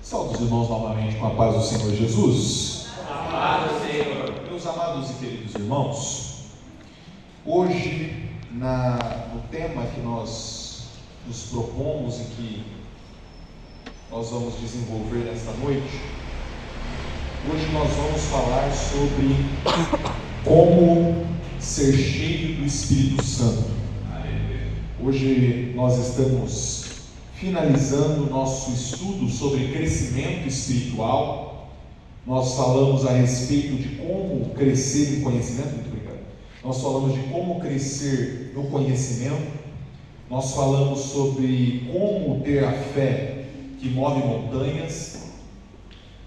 Saúde os irmãos novamente com a paz do Senhor Jesus. Amado Senhor. Meus amados e queridos irmãos, hoje, no tema que nós nos propomos e que nós vamos desenvolver nesta noite, hoje nós vamos falar sobre como ser cheio do Espírito Santo. Hoje nós estamos finalizando o nosso estudo sobre crescimento espiritual. Nós falamos a respeito de como crescer em conhecimento. Muito obrigado. Nós falamos de como crescer no conhecimento. Nós falamos sobre como ter a fé que move montanhas.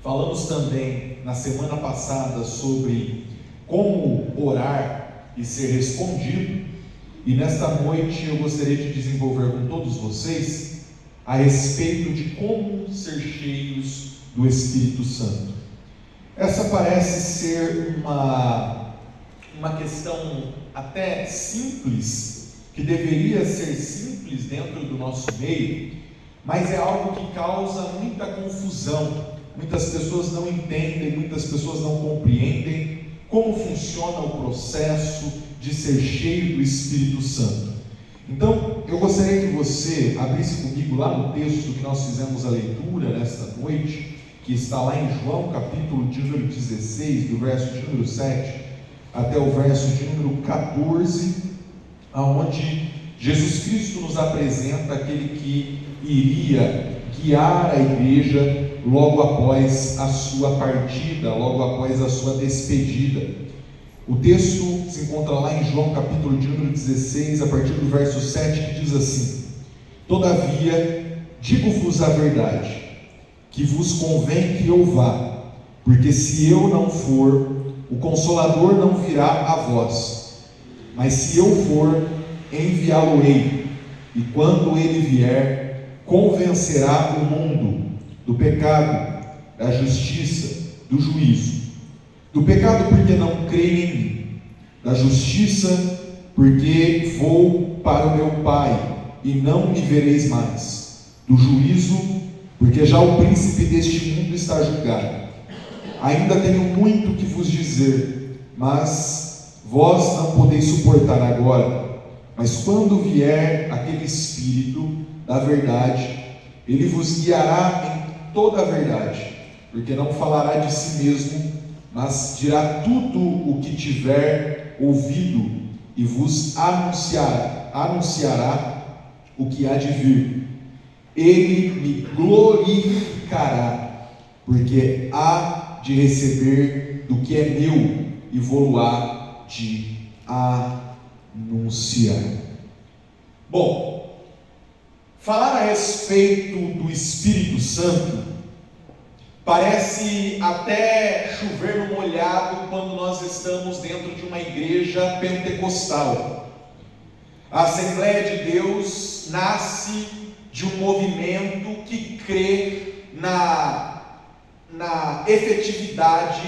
Falamos também na semana passada sobre como orar e ser respondido. E nesta noite eu gostaria de desenvolver com todos vocês a respeito de como ser cheios do Espírito Santo. Essa parece ser uma questão até simples, que deveria ser simples dentro do nosso meio, mas é algo que causa muita confusão. Muitas pessoas não entendem, muitas pessoas não compreendem como funciona o processo de ser cheio do Espírito Santo. Então, eu gostaria que você abrisse comigo lá no texto que nós fizemos a leitura nesta noite, que está lá em João, capítulo de número 16, do verso de número 7 até o verso de número 14, aonde Jesus Cristo nos apresenta aquele que iria guiar a igreja logo após a sua partida, logo após a sua despedida. O texto se encontra lá em João, capítulo de número 16, a partir do verso 7, que diz assim: Todavia, digo-vos a verdade, que vos convém que eu vá, porque se eu não for, o Consolador não virá a vós, mas se eu for, enviá-lo-ei, e quando ele vier, convencerá o mundo do pecado, da justiça, do juízo. Do pecado, porque não creem em mim; da justiça, porque vou para o meu Pai, e não me vereis mais; do juízo, porque já o príncipe deste mundo está julgado. Ainda tenho muito que vos dizer, mas vós não podeis suportar agora. Mas quando vier aquele Espírito da verdade, ele vos guiará em toda a verdade, porque não falará de si mesmo, mas dirá tudo o que tiver ouvido, e vos anunciará o que há de vir. Ele me glorificará, porque há de receber do que é meu, e vou-lo-á de anunciar. Bom, falar a respeito do Espírito Santo parece até chover no molhado quando nós estamos dentro de uma igreja pentecostal. A Assembleia de Deus nasce de um movimento que crê na efetividade,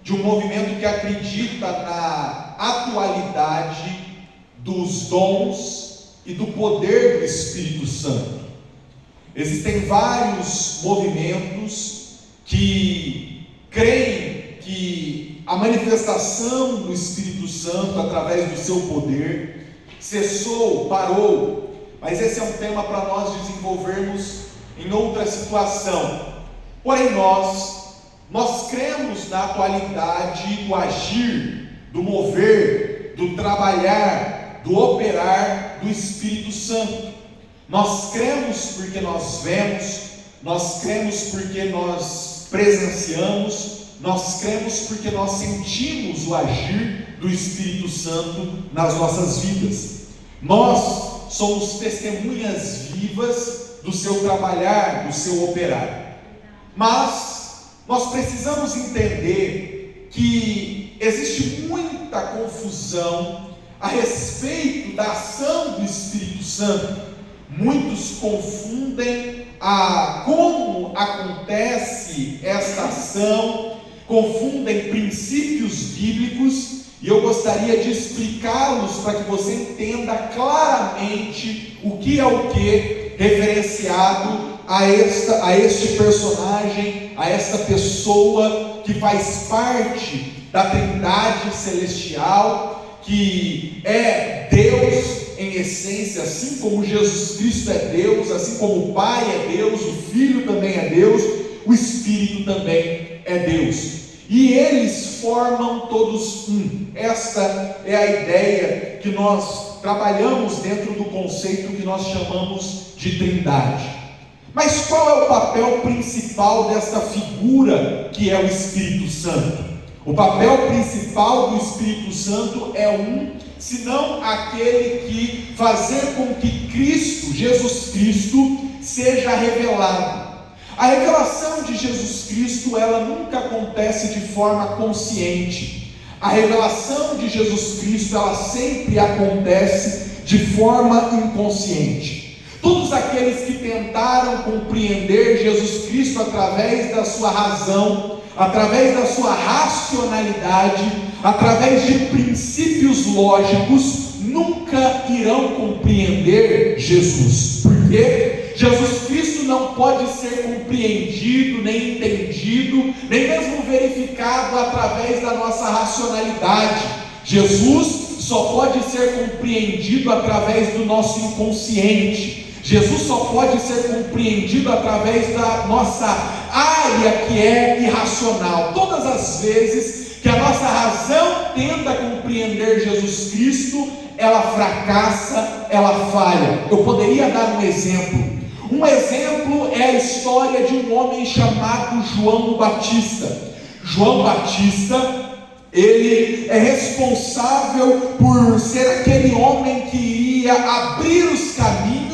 de um movimento que acredita na atualidade dos dons e do poder do Espírito Santo. Existem vários movimentos que creem que a manifestação do Espírito Santo através do seu poder cessou, parou, mas esse é um tema para nós desenvolvermos em outra situação. Porém nós cremos na atualidade do agir, do mover, do trabalhar, do operar do Espírito Santo. Nós cremos porque nós vemos, nós cremos porque nós presenciamos, nós cremos porque nós sentimos o agir do Espírito Santo nas nossas vidas. Nós somos testemunhas vivas do seu trabalhar, do seu operar. Mas nós precisamos entender que existe muita confusão a respeito da ação do Espírito Santo. Muitos confundem como acontece esta ação, confundem princípios bíblicos, e eu gostaria de explicá-los para que você entenda claramente o que é o que referenciado a este personagem, a esta pessoa que faz parte da Trindade celestial, que é Deus em essência, assim como Jesus Cristo é Deus, assim como o Pai é Deus, o Filho também é Deus, o Espírito também é Deus. E eles formam todos um. Esta é a ideia que nós trabalhamos dentro do conceito que nós chamamos de Trindade. Mas qual é o papel principal desta figura que é o Espírito Santo? O papel principal do Espírito Santo é senão aquele que fazer com que Cristo, Jesus Cristo, seja revelado. A revelação de Jesus Cristo, ela nunca acontece de forma consciente. A revelação de Jesus Cristo, ela sempre acontece de forma inconsciente. Todos aqueles que tentaram compreender Jesus Cristo através da sua razão, através da sua racionalidade, através de princípios lógicos, nunca irão compreender Jesus. Por quê? Jesus Cristo não pode ser compreendido, nem entendido, nem mesmo verificado através da nossa racionalidade. Jesus só pode ser compreendido através do nosso inconsciente. Jesus só pode ser compreendido através da nossa área que é irracional. Todas as vezes que a nossa razão tenta compreender Jesus Cristo, ela fracassa, ela falha. Eu poderia dar um exemplo. Um exemplo é a história de um homem chamado João Batista. João Batista, ele é responsável por ser aquele homem que ia abrir os caminhos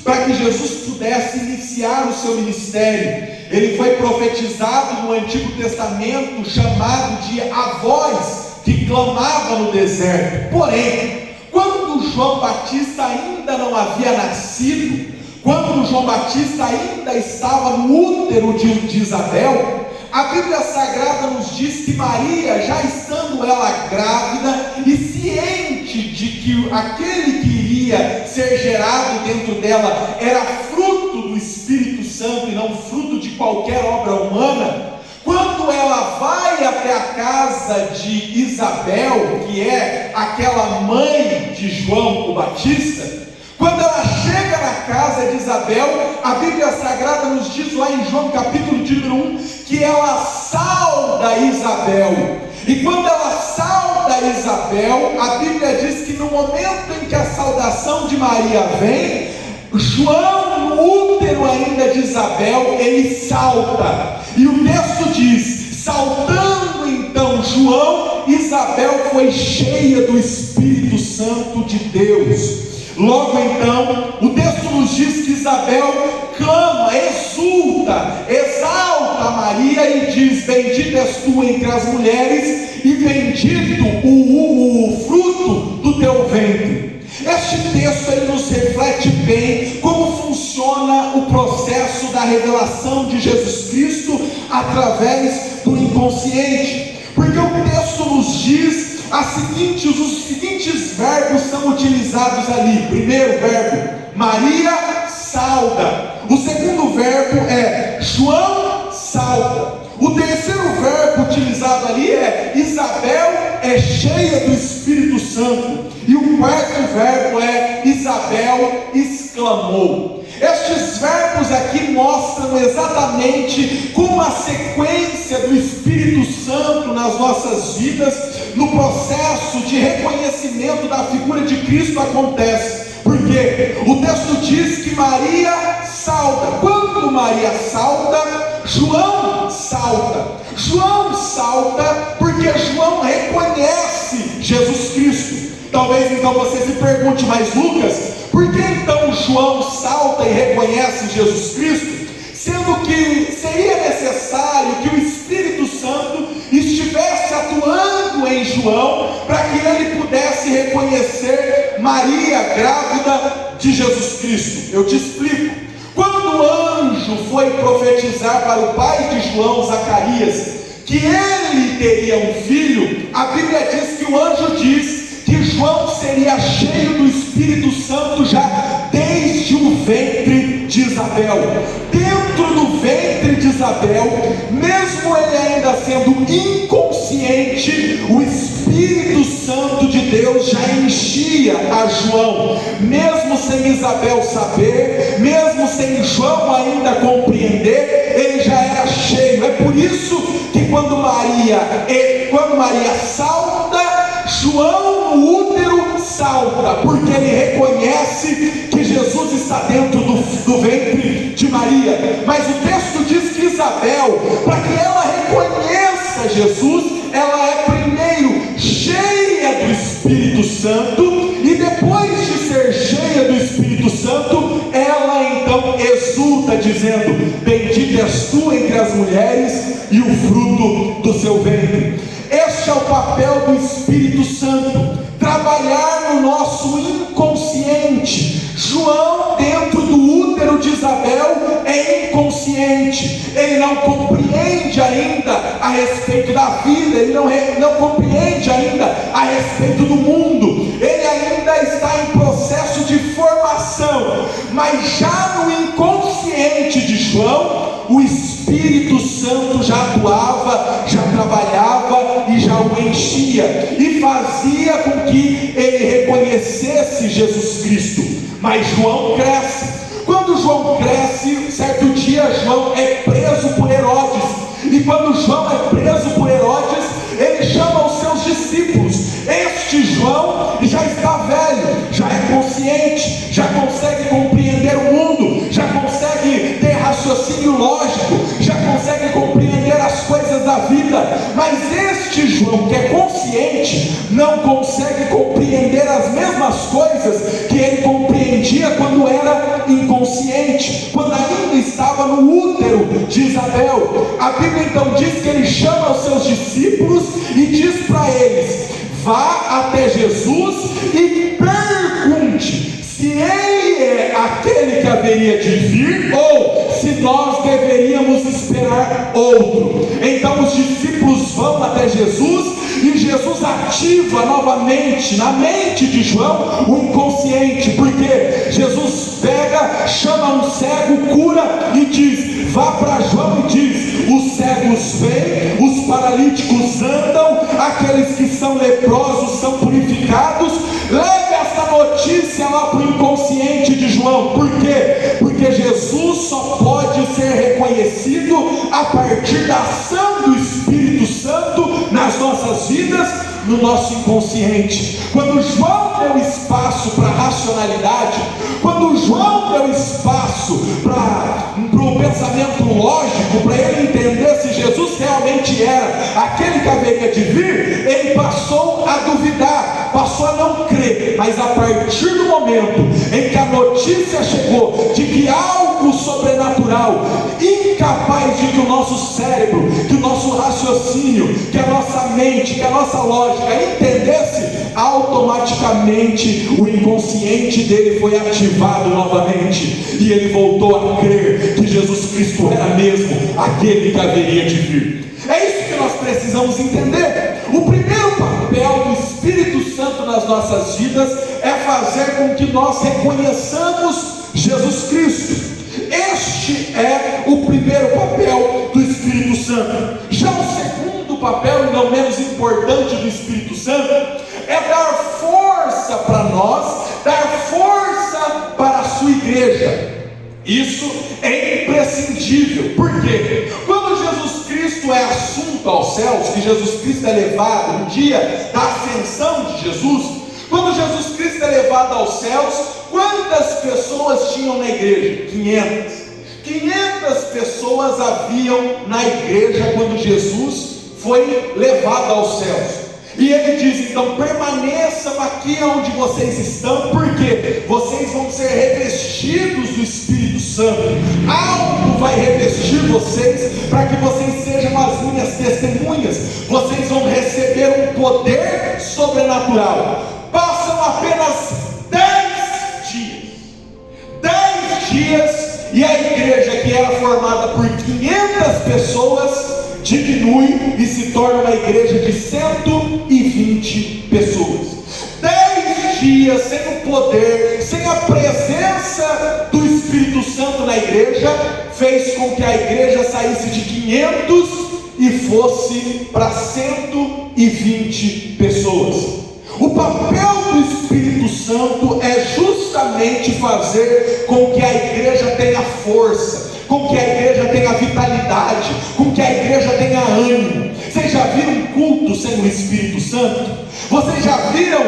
para que Jesus pudesse iniciar o seu ministério. Ele foi profetizado no Antigo Testamento, chamado de a voz que clamava no deserto. Porém, quando João Batista ainda não havia nascido, quando João Batista ainda estava no útero de Isabel, a Bíblia Sagrada nos diz que Maria, já estando ela grávida e ciente de que aquele que iria ser gerado dentro dela era fruto do Espírito Santo e não fruto de qualquer obra humana, quando ela vai até a casa de Isabel, que é aquela mãe de João o Batista, quando ela chega na casa de Isabel, a Bíblia Sagrada nos diz lá em João capítulo de número 1, que ela sauda Isabel. E quando ela sauda Isabel, a Bíblia diz que no momento em que a saudação de Maria vem, João, no útero ainda de Isabel, ele salta. E o texto diz: saltando então João, Isabel foi cheia do Espírito Santo de Deus. Logo então, o texto nos diz que Isabel clama, exulta, exalta Maria e diz: bendita és tu entre as mulheres e bendito o fruto do teu ventre. Este texto ele nos reflete bem como funciona o processo da revelação de Jesus Cristo através do inconsciente, porque o texto nos diz os seguintes verbos são utilizados ali. Primeiro verbo, Maria sauda. O segundo verbo é João sauda. O terceiro verbo utilizado ali é Isabel é cheia do Espírito Santo. E o quarto verbo é Isabel exclamou. Estes verbos aqui mostram exatamente como a sequência do Espírito Santo nas nossas vidas, no processo de reconhecimento da figura de Cristo acontece. Porque o texto diz que Maria salta. Quando Maria salta, João salta. João salta porque João reconhece Jesus Cristo. Talvez então você se pergunte: mas Lucas, por que então João salta e reconhece Jesus Cristo, sendo que seria necessário que o Espírito Santo estivesse atuando em João para que ele pudesse reconhecer Maria grávida de Jesus Cristo? Eu te explico. Quando o anjo foi profetizar para o pai de João, Zacarias, que ele teria um filho, a Bíblia diz que o anjo diz que João seria cheio do Espírito Santo já desde o ventre de Isabel. Dentro do ventre de Isabel, mesmo ele ainda sendo inconsciente, o Espírito Santo de Deus já enchia a João, mesmo sem Isabel saber, mesmo sem João ainda compreender, ele já era cheio. É por isso que quando Maria salta, João no útero salta, porque ele reconhece que Jesus está dentro do ventre de Maria. Mas o texto diz que Isabel, para que ela reconheça Jesus, ela é primeiro cheia do Espírito Santo, e depois de ser cheia do Espírito Santo, ela então exulta, dizendo: bendita és tu entre as mulheres, e o fruto do seu ventre. Este é o papel do Espírito Santo, trabalhar no nosso inconsciente. João, dentro do útero de Isabel, é inconsciente, ele não compreende ainda a respeito da vida, ele não compreende ainda a respeito do mundo, ele ainda está em processo de formação. Mas já no inconsciente de João, o Espírito Santo já atuava, já trabalhava e já o enchia, e fazia com que ele reconhecesse Jesus Cristo. Mas João cresce. Quando João cresce, certo dia João é preso por Herodes, e quando João é preso por Herodes, ele chama os seus discípulos. Este João já está velho, já é consciente, já consegue compreender o mundo, já consegue ter raciocínio lógico, já consegue compreender as coisas da vida. Mas este João, que é consciente, não consegue compreender as mesmas coisas que ele compreendia quando era inconsciente, quando ainda estava no útero de Isabel. A Bíblia então diz que ele chama os seus discípulos e diz para eles: vá até Jesus e pergunte se ele é aquele que haveria de vir, ou se nós deveríamos esperar outro. Então os discípulos vão até Jesus, e Jesus ativa novamente na mente de João o inconsciente, porque Jesus pega, chama um cego, cura e diz: vá para João e diz: os cegos vêm, os paralíticos andam, aqueles que são leprosos são purificados. Leve essa notícia lá para o inconsciente de João. Por quê? Porque Jesus só pode ser reconhecido a partir da ação do Espírito Santo nas nossas vidas, no nosso inconsciente. Quando João deu espaço para a racionalidade, quando João deu espaço para o pensamento lógico, para ele entender se Jesus realmente era aquele que haveria de vir, ele passou a duvidar, passou a não crer. Mas a partir do momento em que a notícia chegou de que algo sobrenatural, incapaz de que o nosso cérebro, que o nosso raciocínio, que a nossa mente, que a nossa lógica entendesse, automaticamente o inconsciente dele foi ativado novamente, e ele voltou a crer que Jesus Cristo era mesmo aquele que haveria de vir. É isso que nós precisamos entender. O primeiro papel do Espírito Santo nas nossas vidas é fazer com que nós reconheçamos Jesus Cristo. Este é o primeiro papel do Espírito Santo. Já o segundo papel, e não menos importante, do Espírito Santo é dar força para nós, dar força para a sua igreja. Isso é imprescindível. Por quê? Quando Jesus Cristo é assunto aos céus, que Jesus Cristo é levado no dia da ascensão de Jesus, quando Jesus Cristo é levado aos céus, quantas pessoas tinham na igreja? 500 pessoas haviam na igreja quando Jesus foi levado aos céus. E ele diz: então permaneçam aqui onde vocês estão, porque vocês vão ser revestidos do Espírito Santo. Algo vai revestir vocês para que vocês sejam as minhas testemunhas. Vocês vão receber um poder sobrenatural. Passam apenas 10 dias, e a igreja, que era formada por 500 pessoas, diminui e se torna uma igreja de 120 pessoas. 10 dias sem o poder, sem a presença do Espírito Santo igreja, fez com que a igreja saísse de 500 e fosse para 120 pessoas. O papel do Espírito Santo é justamente fazer com que a igreja tenha força, com que a igreja tenha vitalidade, com que a igreja tenha ânimo. Vocês já viram um culto sem o Espírito Santo? Vocês já viram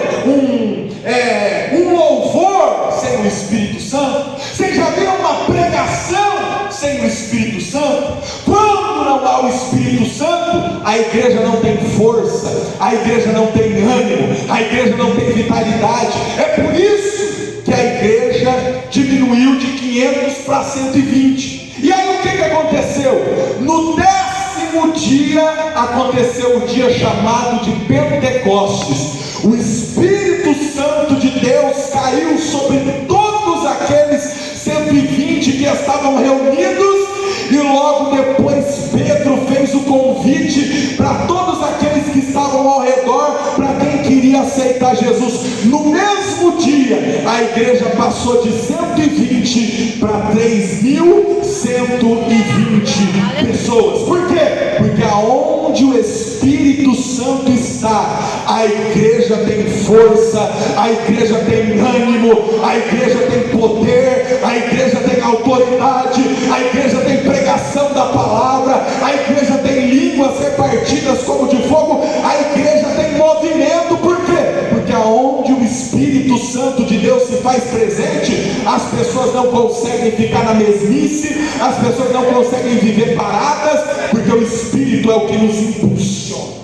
um louvor sem o Espírito Santo? Vocês já viram uma pregação sem o Espírito Santo? Quando não há o Espírito Santo, a igreja não tem força, a igreja não tem ânimo, a igreja não tem vitalidade. É por isso que a igreja diminuiu de 500 para 120. E aí o que aconteceu? No 10º dia aconteceu o dia chamado de Pentecostes. O Espírito Santo de Deus caiu sobre todos aqueles 120 que estavam reunidos, e logo depois Pedro fez o convite para todos aqueles que estavam ao redor, para quem queria aceitar Jesus. No mesmo dia, a igreja passou de 120 para 3.120 pessoas. Por quê? Porque aonde o Espírito Santo está, a igreja tem força, a igreja tem ânimo, a igreja tem poder, a igreja tem autoridade, a igreja tem pregação da palavra, a igreja tem línguas repartidas como de fogo, a igreja tem movimento. Por quê? Porque aonde o Espírito Santo de Deus se faz presente, as pessoas não conseguem ficar na mesmice, as pessoas não conseguem viver paradas, porque o Espírito é o que nos impulsiona.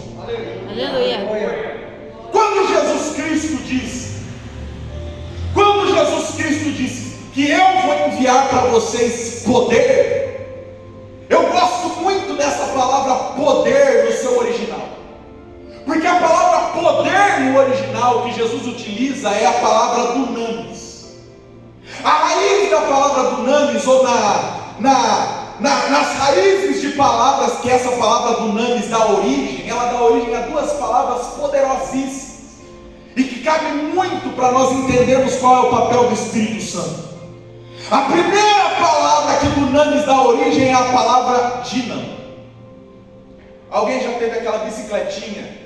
Aleluia. Quando Jesus Cristo disse que eu vou enviar para vocês poder, eu gosto muito dessa palavra poder no seu original, porque a palavra poder no original que Jesus utiliza é a palavra dunamis. A raiz da palavra dunamis, ou nas raízes de palavras que essa palavra dunamis dá origem, ela dá origem a duas palavras poderosíssimas, e que cabe muito para nós entendermos qual é o papel do Espírito Santo. A primeira palavra que dunamis dá origem é a palavra dínamo. Alguém já teve aquela bicicletinha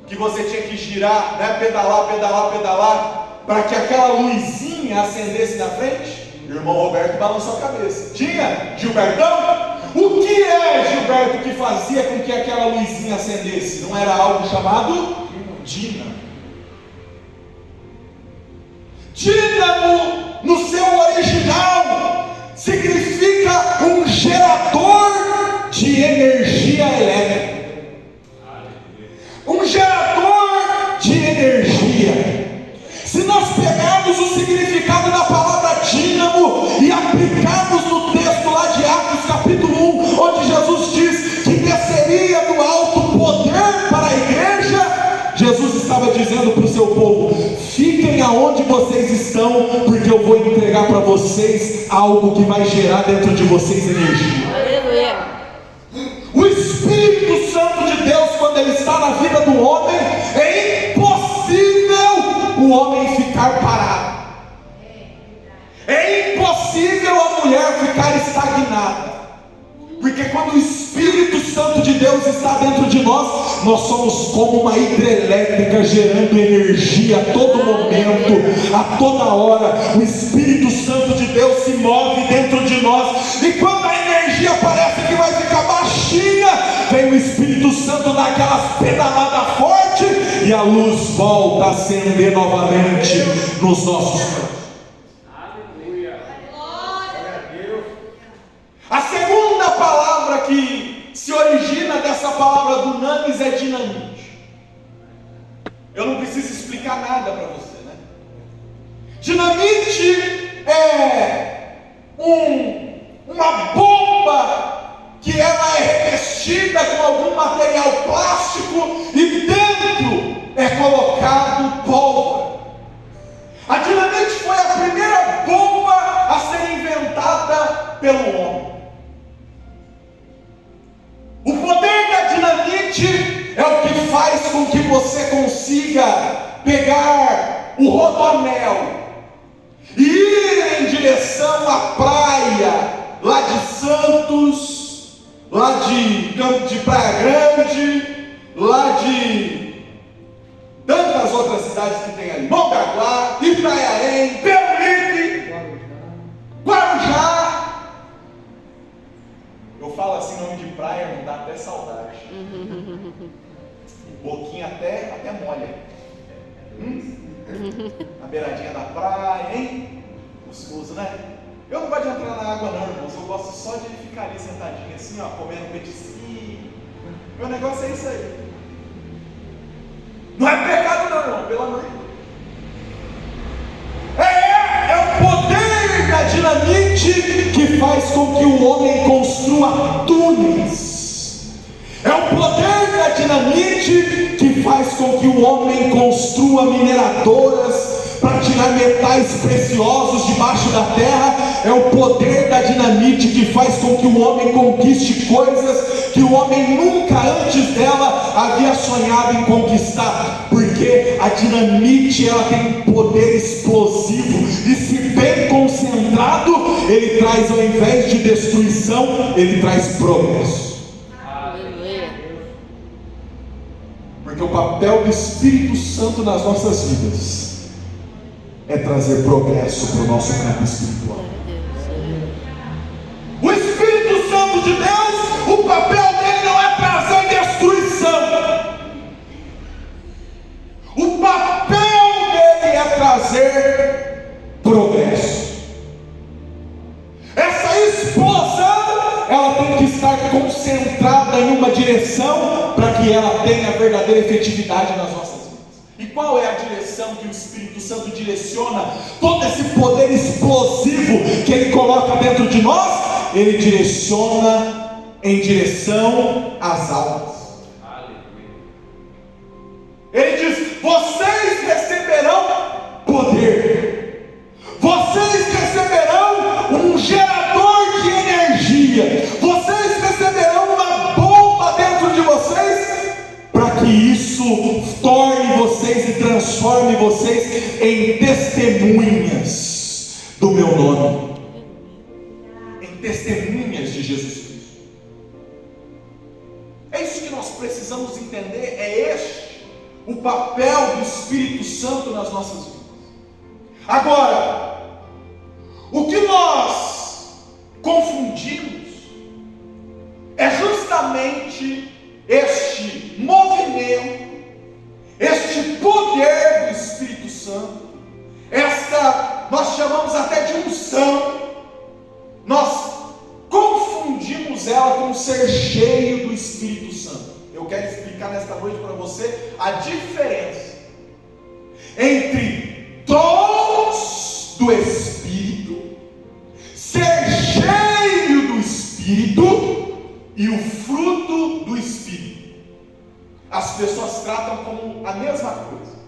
que você tinha que girar, né? Pedalar, para que aquela luzinha acendesse na frente? O irmão Roberto balançou a cabeça. Tinha? Gilbertão? O que é, Gilberto, que fazia com que aquela luzinha acendesse? Não era algo chamado dínamo. Dínamo, no seu original, significa um gerador de energia elétrica. Um gerador de energia. Se nós pegarmos o significado da palavra dínamo e aplicarmos no texto lá de Atos capítulo 1, onde Jesus diz que desceria do alto poder para a igreja, Jesus estava dizendo para o seu povo: fiquem aonde vocês estão, porque eu vou entregar para vocês algo que vai gerar dentro de vocês energia. Aleluia. O Espírito Santo de Deus, quando ele está na vida do homem, é impossível o homem ficar parado. É impossível a mulher ficar estagnada. Porque quando o Espírito Santo de Deus está dentro de nós, nós somos como uma hidrelétrica gerando energia a todo momento, a toda hora. O Espírito Santo de Deus se move dentro de nós, e quando a energia parece que vai ficar baixinha, vem o Espírito Santo dar aquelas pedaladas fortes e a luz volta a acender novamente nos nossos campos. A segunda palavra que se origina dessa palavra dunamis é dinamite. Eu não preciso explicar nada para você, né? Dinamite é uma bomba que ela é revestida com algum material plástico e dentro é colocado pólvora. A dinamite foi a primeira bomba a ser inventada pelo homem. O poder da dinamite é o que faz com que você consiga pegar o rodoanel e ir em direção à praia lá de Santos, lá de Praia Grande, lá de tantas outras cidades que tem ali, Mongaguá, Itanhaém, Peruíbe, Guarujá. Eu falo assim, nome de praia, não dá até saudade. Boquinha até molha. Na beiradinha da praia, hein? Gostoso, né? Eu não gosto de entrar na água não, irmãos. Eu gosto só de ficar ali sentadinho assim, ó, comendo petisquinho. Meu negócio é isso aí. Não é pecado não, irmão, pelo amor de Deus. É o poder da dinamite que faz com que o homem construa túneis. É o poder da dinamite que faz com que o homem construa mineradoras para tirar metais preciosos debaixo da terra. É o poder da dinamite que faz com que o homem conquiste coisas que o homem nunca antes dela havia sonhado em conquistar, porque a dinamite ela tem um poder explosivo, e se bem concentrado, ele traz, ao invés de destruição, ele traz progresso. Porque o papel do Espírito Santo nas nossas vidas é trazer progresso para o nosso campo espiritual. O Espírito Santo de Deus, o papel dele não é trazer destruição. O papel dele é trazer progresso. Essa explosão, ela tem que estar concentrada em uma direção para que ela tenha verdadeira efetividade nas nossas vidas. E qual é a direção que o Espírito Santo direciona todo esse poder explosivo que ele coloca dentro de nós? Ele direciona em direção às almas. Ele diz: vocês receberão poder, vocês receberão um gerador de energia, vocês receberão uma bomba dentro de vocês, para que isso torne vocês e transforme vocês em testemunhas do meu nome, em testemunhas de Jesus Cristo. É isso que nós precisamos entender. É este o papel do Espírito Santo nas nossas vidas. Agora, o que nós confundimos é justamente este movimento, este poder do Espírito Santo, nós chamamos até de unção. Nós confundimos ela com ser cheio do Espírito Santo. Eu quero explicar nesta noite para você a diferença entre dons do Espírito, ser cheio do Espírito, e o fruto do Espírito. As pessoas tratam como a mesma coisa.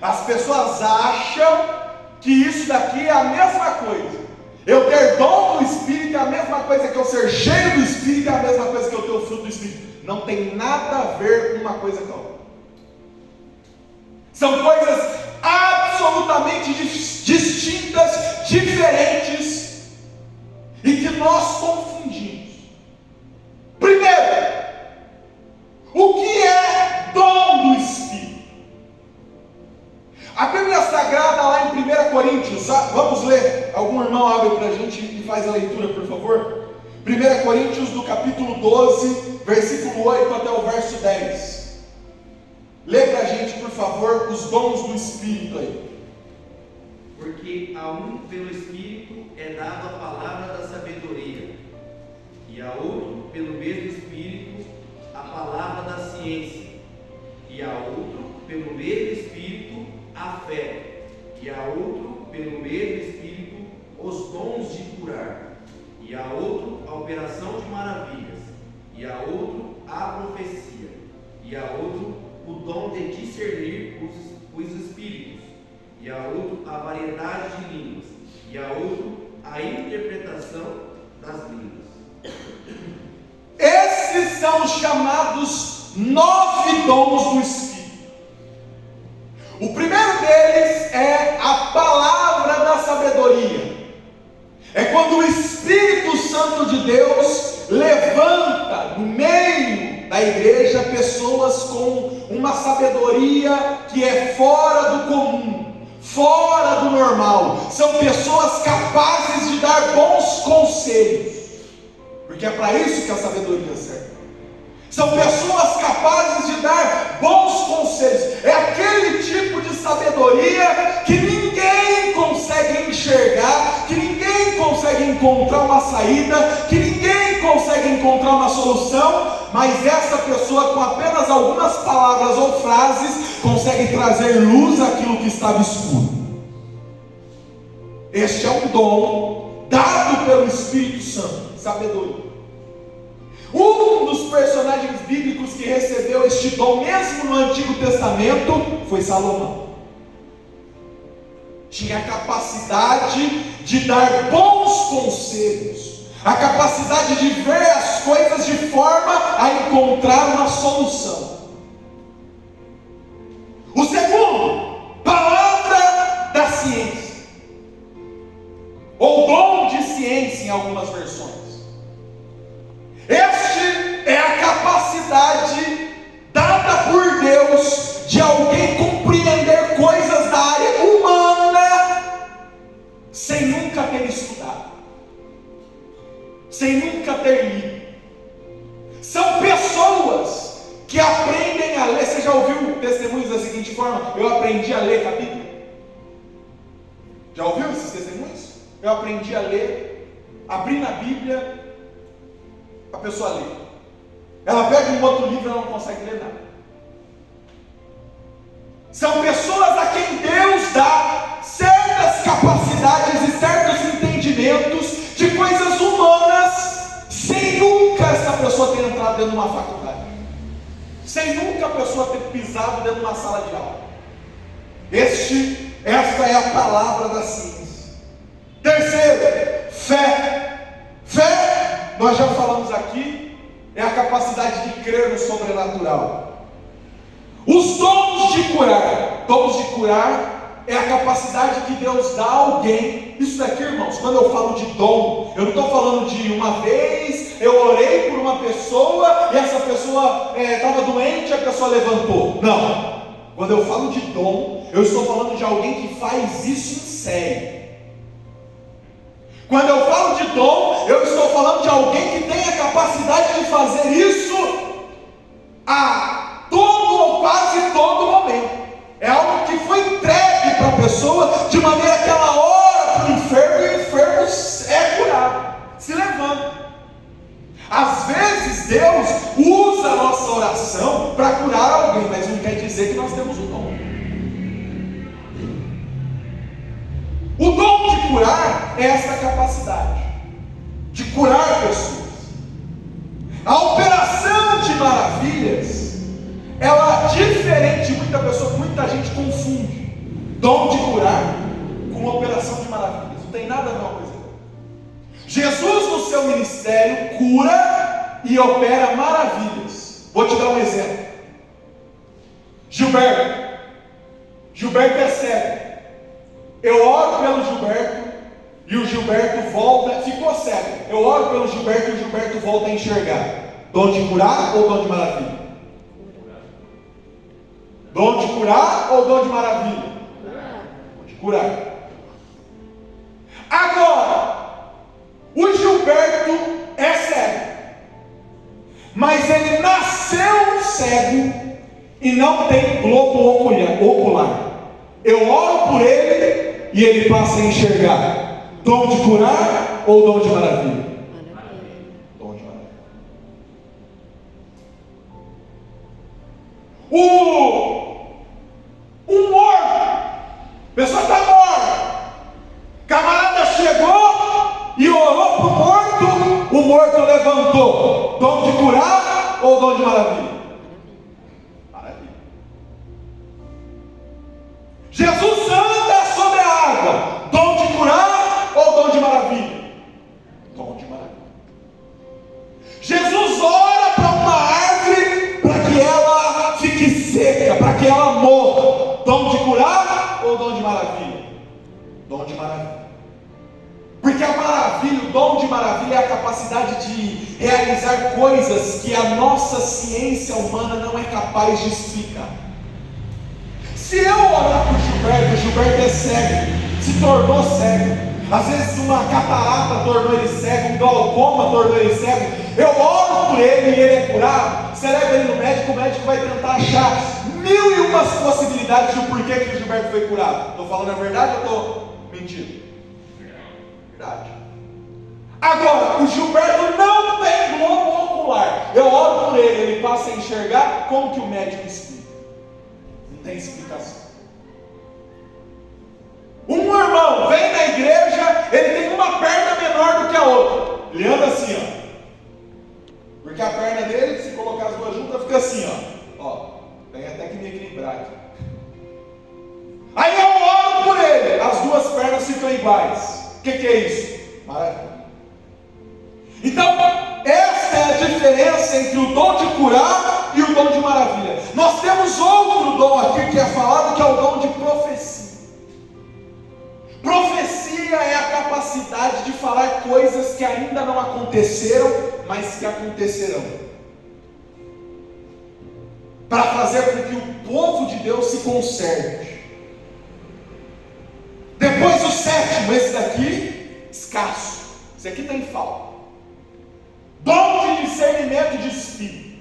As pessoas acham que isso daqui é a mesma coisa. Eu ter dom do Espírito é a mesma coisa que eu ser cheio do Espírito, é a mesma coisa que eu ter o fruto do Espírito. Não tem nada a ver uma coisa com a outra. São coisas absolutamente distintas, diferentes, e que nós confundimos. Primeiro, o que é dom do Espírito? A Bíblia Sagrada, lá em 1 Coríntios, vamos ler. Algum irmão abre para a gente e faz a leitura, por favor. 1 Coríntios, do capítulo 12, versículo 8 até o verso 10. Lê para a gente, por favor, os dons do Espírito aí. Porque a um pelo Espírito é dada a palavra da sabedoria, e a outro pelo mesmo Espírito a palavra da ciência, e a outro pelo mesmo Espírito a fé, e a outro pelo mesmo Espírito os dons de curar, e a outro a operação de maravilhas, e a outro a profecia, e a outro o dom de discernir os espíritos, e a outro a variedade de línguas, e a outro a interpretação das línguas. Esses são os chamados 9 dons do Espírito. O primeiro deles é a palavra da sabedoria. É quando o Espírito Santo de Deus levanta no meio da igreja pessoas com uma sabedoria que é fora do comum, fora do normal. São pessoas capazes de dar bons conselhos, porque é para isso que a sabedoria serve. São pessoas capazes de dar bons conselhos. É aquele tipo de sabedoria que ninguém consegue enxergar, que ninguém consegue encontrar uma saída, que ninguém consegue encontrar uma solução, mas essa pessoa, com apenas algumas palavras ou frases, consegue trazer luz àquilo que estava escuro. Este é um dom dado pelo Espírito Santo, sabedoria. Um dos personagens bíblicos que recebeu este dom, mesmo no Antigo Testamento, foi Salomão. Tinha a capacidade de dar bons conselhos, a capacidade de ver as coisas de forma a encontrar uma solução. O segundo, palavra da ciência, ou dom de ciência em algumas versões. Este é a capacidade dada por Deus de alguém compreender coisas da área humana sem nunca ter estudado, sem nunca ter lido. São pessoas que aprendem a ler. Você já ouviu testemunhos da seguinte forma: eu aprendi a ler com a Bíblia? Já ouviu esses testemunhos? Eu aprendi a ler, abri na Bíblia, a pessoa lê. Ela pega um outro livro e ela não consegue ler nada. São pessoas a quem Deus dá certas capacidades e certos entendimentos de coisas humanas, sem nunca essa pessoa ter entrado dentro de uma faculdade, sem nunca a pessoa ter pisado dentro de uma sala de aula. Esta é a palavra da ciência. Terceiro, fé. Fé, nós já falamos aqui, é a capacidade de crer no sobrenatural. Os dons de curar é a capacidade que Deus dá a alguém. Isso daqui, irmãos, quando eu falo de dom, eu não estou falando de uma vez eu orei por uma pessoa e essa pessoa estava doente e a pessoa levantou. Não, quando eu falo de dom, eu estou falando de alguém que faz isso em sério. Quando eu falo de dom, eu estou falando de alguém que tem a capacidade de fazer isso a todo ou quase todo momento. É algo que foi entregue para a pessoa de maneira que ela ora para o enfermo e o enfermo é curado, se levanta. Às vezes Deus usa a nossa oração para curar alguém, mas não quer dizer que nós temos o dom. O dom de curar é essa capacidade de curar pessoas. A operação de maravilhas, ela diferente de muita gente confunde dom de curar com operação de maravilhas. Não tem nada a ver uma coisa. Jesus no seu ministério cura e opera maravilhas. Vou te dar um exemplo. Gilberto é cego. Eu oro pelo Gilberto e o Gilberto volta, ficou cego. Eu oro pelo Gilberto e o Gilberto volta a enxergar. Dom de curar ou dom de maravilha? Dom de curar ou dom de maravilha? Dom de curar. Agora, o Gilberto é cego, mas ele nasceu cego e não tem globo ocular. Eu oro por ele e ele passa a enxergar. Dom de curar ou dom de maravilha? Dom de maravilha. Um morto, a pessoa está morta, camarada chegou e orou para o morto levantou. Dom de curar ou dom de maravilha? Maravilha. Jesus anda sobre a água. Dom de curar ou dom de maravilha? Dom de maravilha. Jesus ora para uma árvore para que ela fique seca, para que ela morra. Dom de curar ou dom de maravilha? Dom de maravilha. Porque a maravilha, o dom de maravilha é a capacidade capacidade de realizar coisas que a nossa ciência humana não é capaz de explicar. Se eu orar por Gilberto, o Gilberto é cego, se tornou cego. Às vezes uma catarata tornou ele cego, um glaucoma tornou ele cego. Eu oro por ele e ele é curado. Você leva ele no médico, o médico vai tentar achar 1001 possibilidades do porquê que o Gilberto foi curado. Estou falando a verdade ou estou mentindo? Verdade. Agora, o Gilberto não tem globo ocular. Eu oro por ele, ele passa a enxergar. Como que o médico explica? Não tem explicação. Um irmão vem na igreja, ele tem uma perna menor do que a outra. Ele anda assim, ó. Porque a perna dele, se colocar as duas juntas, fica assim, ó. Tem até que me equilibrar aqui. Aí eu oro por ele, as duas pernas ficam iguais. O que é isso? Maravilha. Então, esta é a diferença entre o dom de curar e o dom de maravilha. Nós temos outro dom aqui que é falado, que é o dom de profecia. Profecia é a capacidade de falar coisas que ainda não aconteceram, mas que acontecerão, para fazer com que o povo de Deus se conserte. Depois o sétimo, esse daqui, escasso. Esse aqui tem falta. Dom de discernimento de espírito.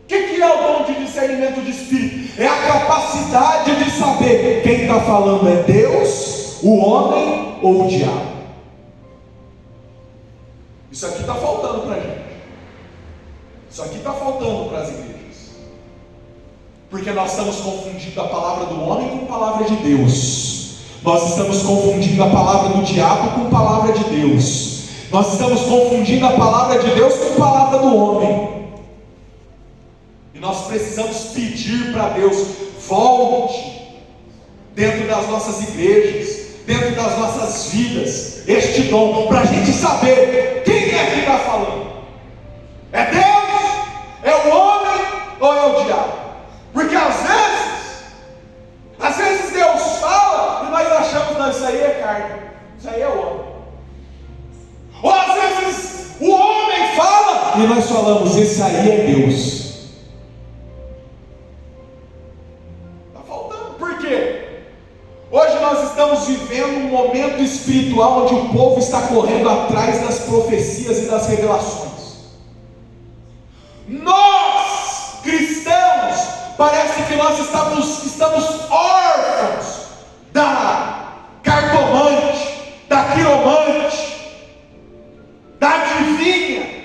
O que é o dom de discernimento de espírito? É a capacidade de saber quem está falando é Deus, o homem ou o diabo. Isso aqui está faltando para a gente. Isso aqui está faltando para as igrejas. Porque nós estamos confundindo a palavra do homem com a palavra de Deus. Nós estamos confundindo a palavra do diabo com a palavra de Deus. Nós estamos confundindo a palavra de Deus com a palavra do homem. E nós precisamos pedir para Deus: volte dentro das nossas igrejas, dentro das nossas vidas, este dom, para a gente saber quem é que está falando. É Deus? É o homem? Ou é o diabo? Porque às vezes Deus fala e nós achamos: não, isso aí é carne, isso aí é homem. Ou às vezes o homem fala e nós falamos: esse aí é Deus. Está faltando. Por quê? Hoje nós estamos vivendo um momento espiritual onde o povo está correndo atrás das profecias e das revelações. Nós, cristãos, parece que nós estamos órfãos da cartomante, da quiromante, da adivinha.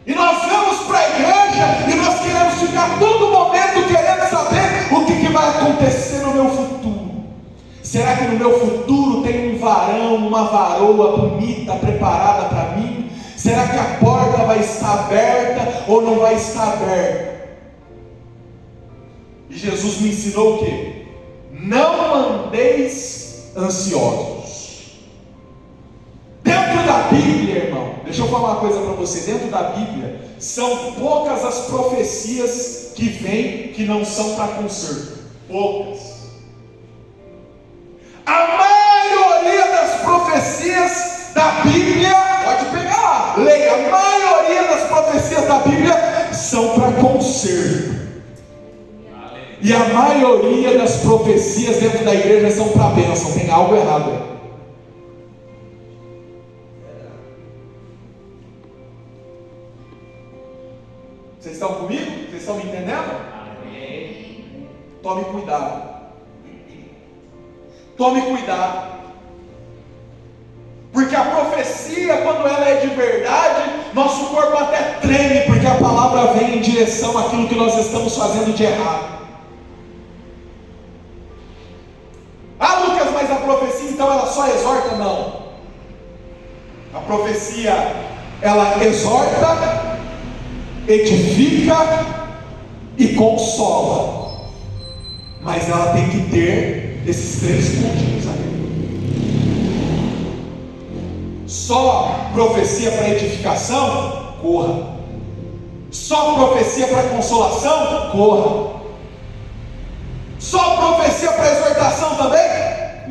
E nós vamos para a igreja e nós queremos ficar todo momento querendo saber o que vai acontecer no meu futuro. Será que no meu futuro tem um varão, uma varoa bonita preparada para mim? Será que a porta vai estar aberta ou não vai estar aberta? E Jesus me ensinou o quê? Não andeis ansiosos. Dentro da Bíblia, irmão, deixa eu falar uma coisa para você. Dentro da Bíblia, são poucas as profecias que vêm que não são para conserto. Poucas. A maioria das profecias da Bíblia, pode pegar lá, leia, a maioria das profecias da Bíblia são para conserto. E a maioria das profecias dentro da igreja são para bênção. Tem algo errado aí. Vocês estão comigo? Vocês estão me entendendo? Amém. Tome cuidado. Tome cuidado. Porque a profecia, quando ela é de verdade, nosso corpo até treme, porque a palavra vem em direção àquilo que nós estamos fazendo de errado. Ah, Lucas, mas a profecia então ela só exorta? Não. A profecia, ela exorta, edifica e consola. Mas ela tem que ter esses 3 pontinhos aqui. Só profecia para edificação? Corra. Só profecia para consolação? Corra. Só profecia para exortação também?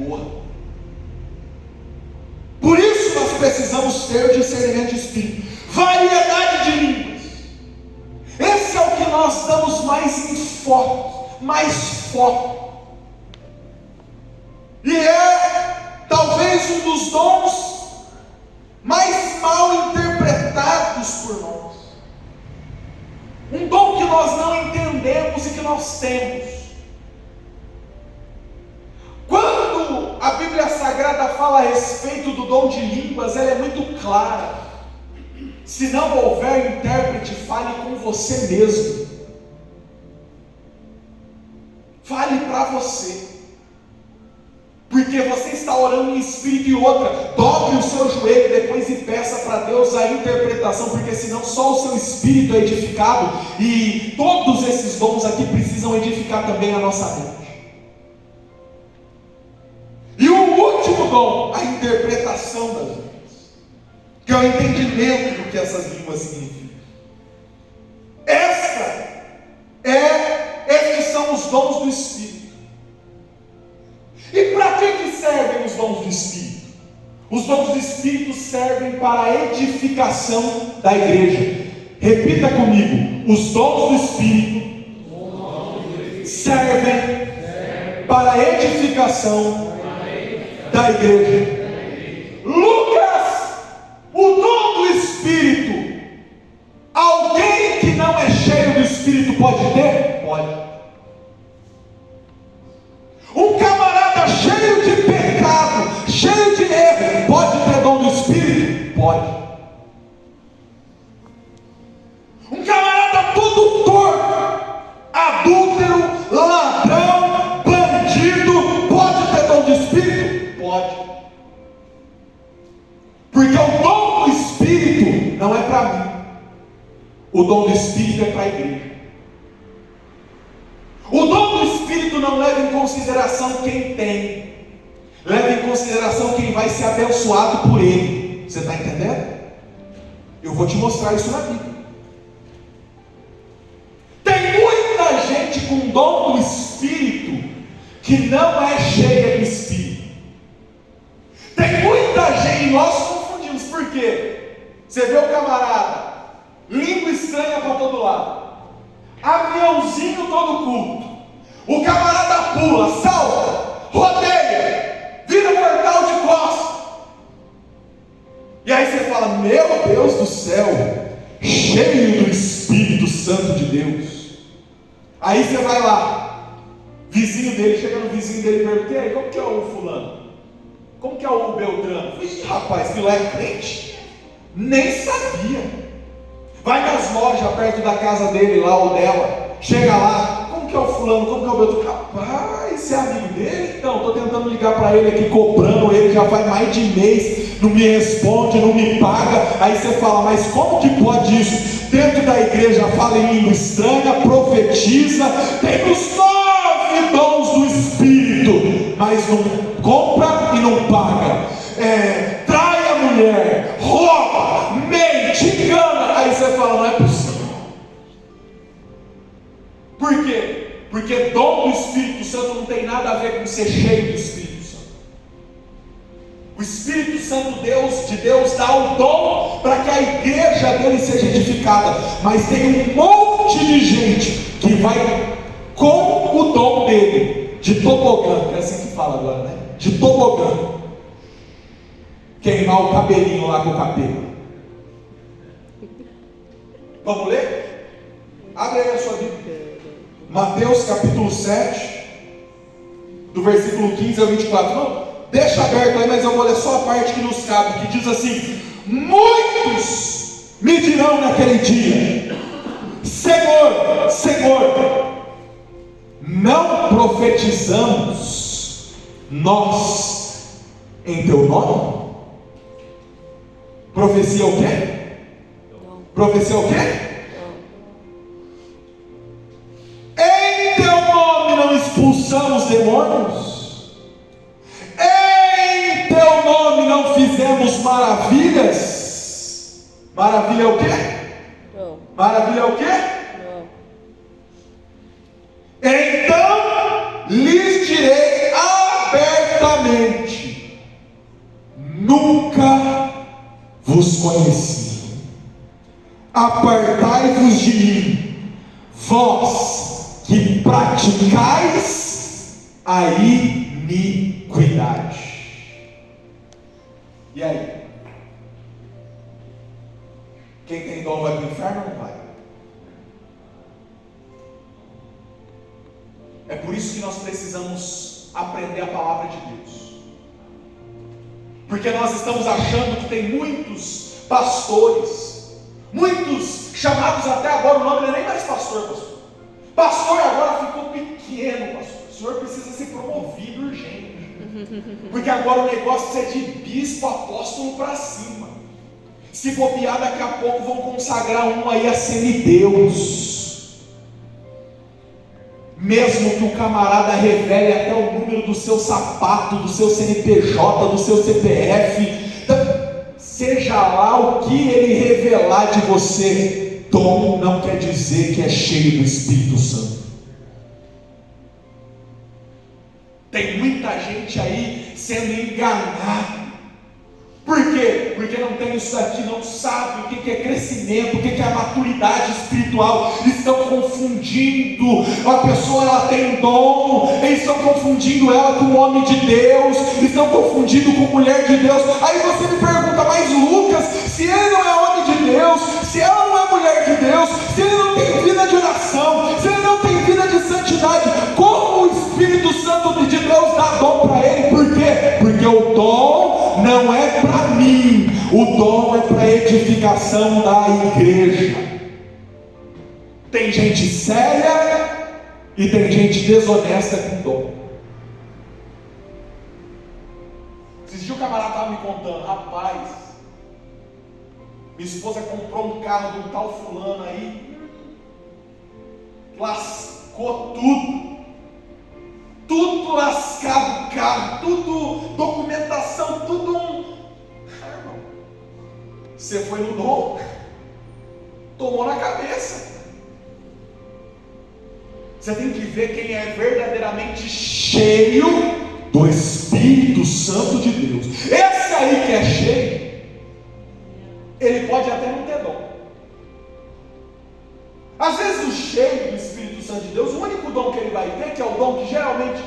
Corra. Por isso nós precisamos ter o discernimento de espírito. Variedade de línguas. Esse é o que nós damos mais foco. E é talvez um dos dons mais mal interpretados por nós. Um dom que nós não entendemos e que nós temos. Quando a Bíblia Sagrada fala a respeito do dom de línguas, ela é muito clara. Se não houver intérprete, fale com você mesmo. Fale para você. Porque você está orando em espírito. E outra, dobre o seu joelho depois e peça para Deus a interpretação, porque senão só o seu espírito é edificado, e todos esses dons aqui precisam edificar também a nossa mente. E o último dom, a interpretação das línguas, que é o entendimento do que essas línguas significam. Estes são os dons do Espírito. E para que servem os dons do Espírito? Os dons do Espírito servem para a edificação da igreja. Repita comigo: os dons do Espírito servem para a edificação da igreja. Lucas, o dom do Espírito, alguém que não é cheio do Espírito pode ter? Pode. Um camarada cheio de pecado, cheio de erro, pode ter dom do Espírito? Pode. Um camarada todo torto, adúltero, ladrão, bandido, pode ter dom do Espírito? Pode. Porque o dom do Espírito não é para mim. O dom do Espírito é para a igreja. O dom do Espírito não leva em consideração quem tem, leva em consideração quem vai ser abençoado por ele. Você está entendendo? Eu vou te mostrar isso na Bíblia. Tem muita gente com dom do Espírito que não é cheia do Espírito. Tem muita gente, nós confundimos. Por quê? Você vê o camarada, língua estranha para todo lado, aviãozinho todo culto, o camarada pula, salta, rodeia, vira mortal de costas, e aí você fala: meu Deus do céu, cheio do Espírito Santo de Deus. Aí você vai lá, vizinho dele, chega no vizinho dele e pergunta: e aí, como que é o fulano? Como que é o Beltrano? Ih, rapaz, que lá é crente? Nem sabia. Vai nas lojas perto da casa dele lá ou dela, chega lá: como que é o fulano, como que é o Beltrano? Rapaz, você é amigo dele? Então, estou tentando ligar para ele aqui, cobrando ele já faz mais de mês, não me responde, não me paga. Aí você fala: mas como que pode isso? Dentro da igreja fala em língua estranha, profetiza, tem os 9 dons do Espírito, mas não compra e não paga, trai a mulher, rouba, mente, engana. Aí você fala: não é possível. Por quê? Porque dom do Espírito Santo não tem nada a ver com ser cheio do Espírito Santo. O Espírito Santo de Deus dá o dom para que a igreja dele seja edificada, mas tem um monte de gente que vai com o dom dele de tobogã, é assim que fala agora, né? De tobogã, queimar o cabelinho lá com o capeta. Vamos ler? Abre aí a sua Bíblia. Mateus capítulo 7, do versículo 15 ao 24. Não, deixa aberto aí, mas eu vou ler só a parte que nos cabe, que diz assim: muitos me dirão naquele dia: Senhor, Senhor, não profetizamos nós em teu nome? Profecia o quê? Profecia o quê? Em teu nome não expulsamos demônios? Em teu nome não fizemos maravilhas? Maravilha é o quê? Não. Maravilha é o quê? Não. Então lhes direi abertamente: nunca conheciam. Apartai-vos de mim, vós que praticais a iniquidade. E aí? Quem tem dom vai para o inferno ou não vai? É por isso que nós precisamos aprender a palavra de Deus. Porque nós estamos achando que tem muitos pastores, muitos chamados até agora, o nome não é nem mais pastor. Pastor agora ficou pequeno, pastor. O senhor precisa ser promovido urgente. Porque agora o negócio é de bispo, apóstolo para cima. Se bobear, daqui a pouco vão consagrar um aí a semideus. Mesmo que o camarada revele até o número do seu sapato, do seu CNPJ, do seu CPF, seja lá o que ele revelar de você, dom não quer dizer que é cheio do Espírito Santo. Tem muita gente aí sendo enganada. Por quê? Porque não tem isso aqui, não sabe o que é crescimento, o que é a maturidade espiritual. Estão confundindo a pessoa, ela tem um dom, eles estão confundindo ela com o homem de Deus, estão confundindo com mulher de Deus. Aí você me pergunta, mas Lucas, se ele não é homem de Deus, se ela não é mulher de Deus, se ele não tem vida de oração, se ele não tem vida de santidade, como o Espírito Santo de Deus dá dom para ele? Por quê? Porque o dom não é para mim, o dom é para edificação da igreja. Tem gente séria e tem gente desonesta com dom. Esses dias o camarada estava me contando, rapaz, minha esposa comprou um carro de um tal fulano aí, lascou tudo lascado o carro, tudo documentação, tudo irmão, você foi no dom, tomou na cabeça. Você tem que ver quem é verdadeiramente cheio do Espírito Santo de Deus. Esse aí que é cheio, ele pode até não ter dom. Às vezes o cheio do Espírito Santo de Deus, o único dom que ele vai ter, que é o dom que geralmente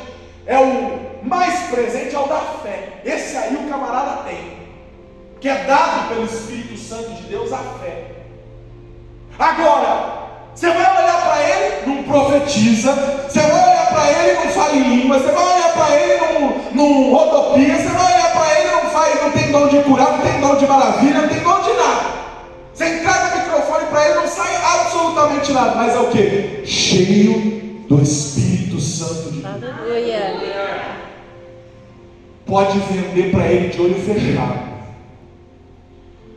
é o mais presente, é o da fé. Esse aí o camarada tem, que é dado pelo Espírito Santo de Deus, a fé. Agora, você vai olhar para ele, não profetiza. Você vai olhar para ele, não fala em língua. Você vai olhar para ele, não rodopia. Você vai olhar para ele, não tem dom de curar, não tem dom de maravilha, não tem dom de nada. Você entrega o microfone para ele, não sai absolutamente nada. Mas é o que? Cheio do Espírito Santo de Deus. Aleluia. Pode vender para ele de olho fechado.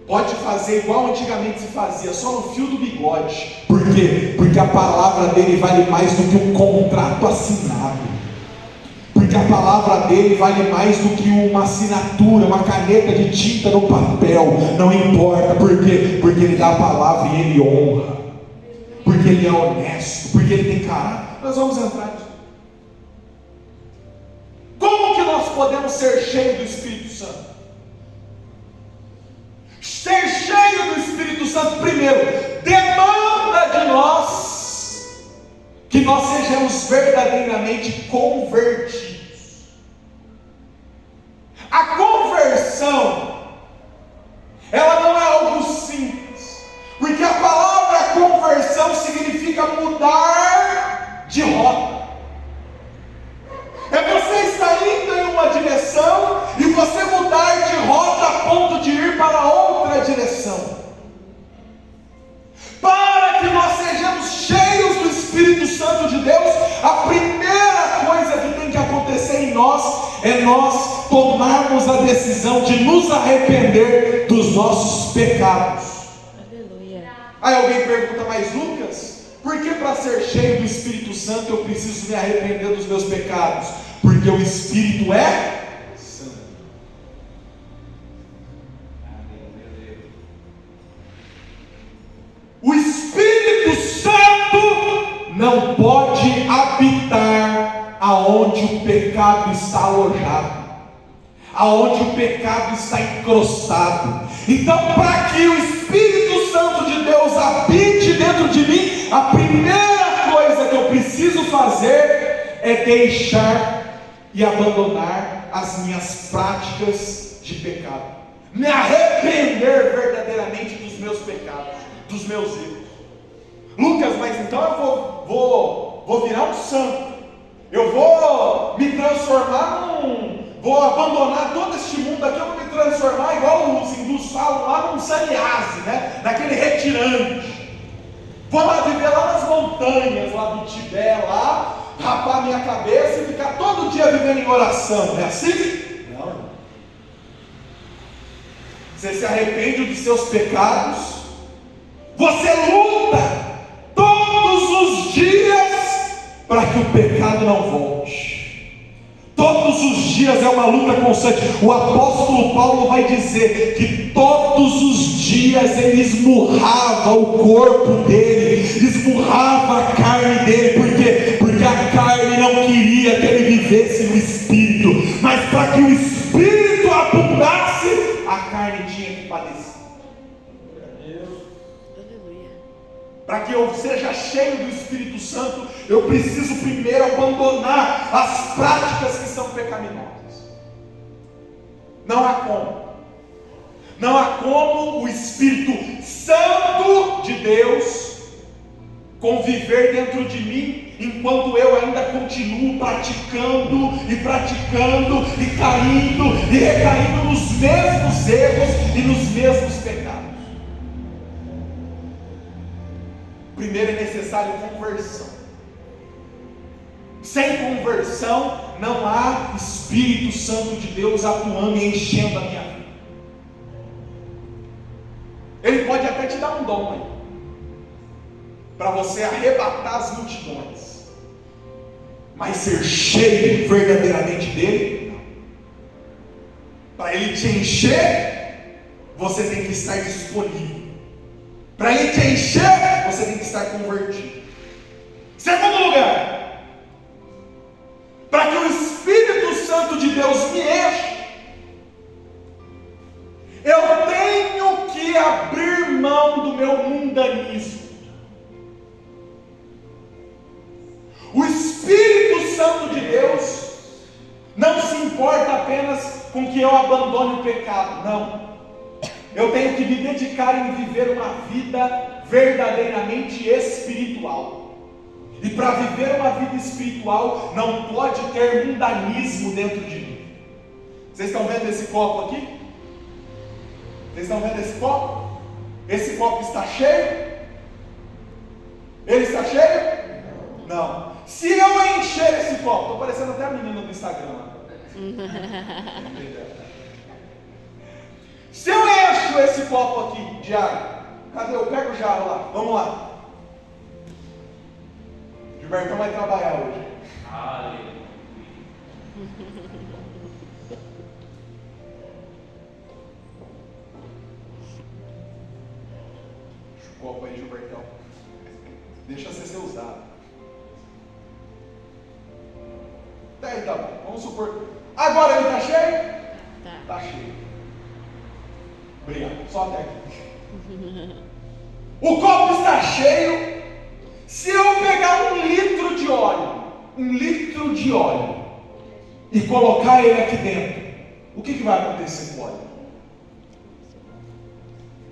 Pode fazer igual antigamente se fazia, só no fio do bigode. Por quê? Porque a palavra dele vale mais do que um contrato assinado. Porque a palavra dele vale mais do que uma assinatura, uma caneta de tinta no papel. Não importa. Por quê? Porque ele dá a palavra e ele honra. Porque ele é honesto. Porque ele tem caráter. Nós vamos entrar nisso. Como que nós podemos ser cheios do Espírito Santo? Ser cheio do Espírito Santo, primeiro, demanda de nós que nós sejamos verdadeiramente convertidos. A conversão, ela não é algo simples, porque a palavra conversão significa mudar de rota. É você estar indo em uma direção e você mudar de rota a ponto de ir para outra direção. Para que nós sejamos cheios do Espírito Santo de Deus, a primeira coisa que tem que acontecer em nós é nós tomarmos a decisão de nos arrepender dos nossos pecados. Aleluia. Aí alguém pergunta, mas Lucas, por que para ser cheio do Espírito Santo eu preciso me arrepender dos meus pecados? Porque o Espírito é santo. O Espírito Santo não pode habitar aonde o pecado está alojado, aonde o pecado está encrostado. Então, para que o Espírito Santo de Deus habite dentro de mim, a primeira coisa que eu preciso fazer é deixar e abandonar as minhas práticas de pecado, me arrepender verdadeiramente dos meus pecados, dos meus erros. Lucas, mas então eu vou virar um santo, eu vou me transformar vou abandonar todo este mundo aqui, eu vou me transformar igual os hindus falam lá num sannyasi, né? Naquele retirante. Vou lá viver lá nas montanhas, lá do Tibete, lá, rapar minha cabeça e ficar todo dia vivendo em oração, é assim? Não. Você se arrepende dos seus pecados, você luta todos os dias para que o pecado não volte. Todos os dias é uma luta constante. O apóstolo Paulo vai dizer que todos os dias ele esmurrava o corpo dele, esmurrava a carne dele. Por quê? Porque a carne não queria que ele vivesse no Espírito, mas para que o Espírito abundasse, a carne tinha que padecer. Para que eu seja cheio do Espírito Santo, eu preciso primeiro abandonar as práticas que são pecaminosas. Não há como. Não há como o Espírito Santo de Deus conviver dentro de mim, enquanto eu ainda continuo praticando e caindo e recaindo nos mesmos erros e nos mesmos pecados. Primeiro é necessário conversão. Sem conversão não há Espírito Santo de Deus atuando e enchendo a minha vida. Ele pode até te dar um dom aí, para você arrebatar as multidões, mas ser cheio verdadeiramente dele, não. Para ele te encher, você tem que estar disponível. Para ele te encher, você tem que estar convertido. Segundo lugar, para que o Espírito Santo de Deus me encha, eu tenho que abrir mão do meu mundanismo. O Espírito Santo de Deus não se importa apenas com que eu abandone o pecado, não. Eu tenho que me dedicar em viver uma vida verdadeiramente espiritual. E para viver uma vida espiritual, não pode ter mundanismo dentro de mim. Vocês estão vendo esse copo aqui? Vocês estão vendo esse copo? Esse copo está cheio? Ele está cheio? Não. Se eu encher esse copo, estou parecendo até a menina do Instagram. Se eu encho esse copo aqui de água, cadê? Eu pego o jarro lá, vamos lá. Gilbertão vai trabalhar hoje. Deixa o copo aí, Gilbertão. Deixa você ser usado. Tá aí, tá bom. Vamos supor. Agora ele está cheio? Tá cheio. Obrigado, só até aqui. O copo está cheio. Se eu pegar um litro de óleo e colocar ele aqui dentro, o que vai acontecer com o óleo?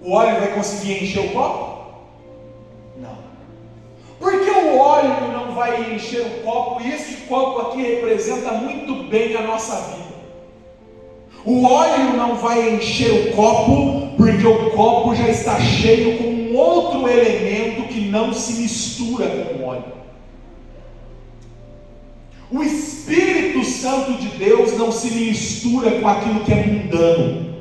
O óleo vai conseguir encher o copo? Não. Porque o óleo não vai encher o copo, e esse copo aqui representa muito bem a nossa vida. O óleo não vai encher o copo, porque o copo já está cheio com um outro elemento que não se mistura com o óleo. O Espírito Santo de Deus não se mistura com aquilo que é mundano.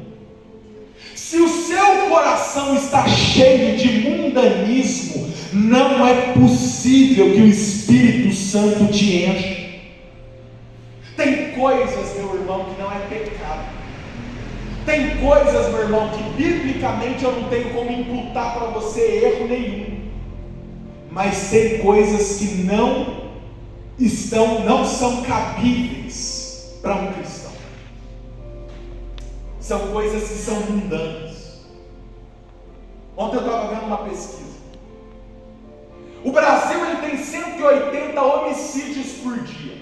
Se o seu coração está cheio de mundanismo, não é possível que o Espírito Santo te encha. Tem coisas, meu irmão, que não é pecado. Tem coisas, meu irmão, que biblicamente eu não tenho como imputar para você erro nenhum. Mas tem coisas que não são cabíveis para um cristão. São coisas que são mundanas. Ontem eu estava vendo uma pesquisa. O Brasil ele tem 180 homicídios por dia.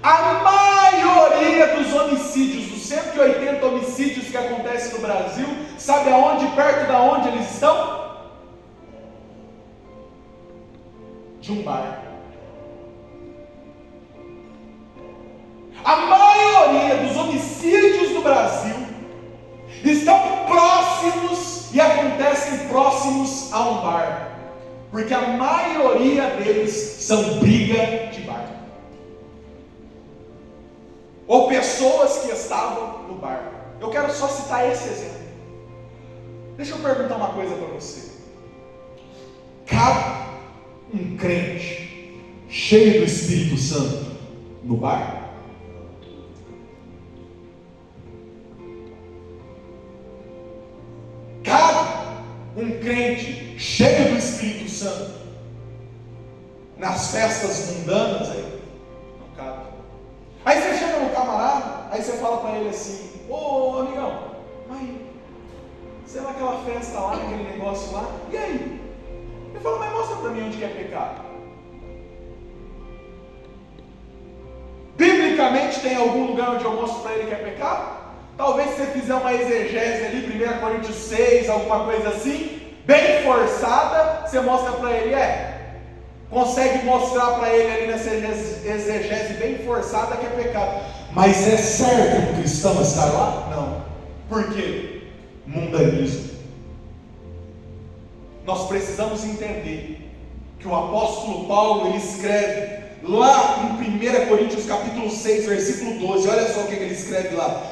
A maioria dos homicídios, dos 180 homicídios que acontecem no Brasil, sabe aonde? Perto da onde eles estão? De um bar. A maioria dos homicídios no Brasil estão próximos e acontecem próximos a um bar. Porque a maioria deles são briga de bar. Ou pessoas que estavam no bar. Eu quero só citar esse exemplo. Deixa eu perguntar uma coisa para você. Cabe um crente cheio do Espírito Santo no bar? Cabe um crente cheio do Espírito Santo nas festas mundanas aí? Não cabe. Aí você chega no camarada, aí você fala para ele assim: ô amigão, aí, você vai naquela festa lá, naquele negócio lá, e aí? Ele fala: mas mostra para mim onde que é pecado. Biblicamente tem algum lugar onde eu mostro para ele que é pecado? Talvez se você fizer uma exegese ali, 1 Coríntios 6, alguma coisa assim, bem forçada, você mostra para ele, consegue mostrar para ele ali nessa exegese bem forçada que é pecado. Mas é certo um cristão estar lá? Não. Por quê? Mundanismo. Nós precisamos entender que o apóstolo Paulo, ele escreve lá em 1 Coríntios capítulo 6, versículo 12, olha só o que ele escreve lá: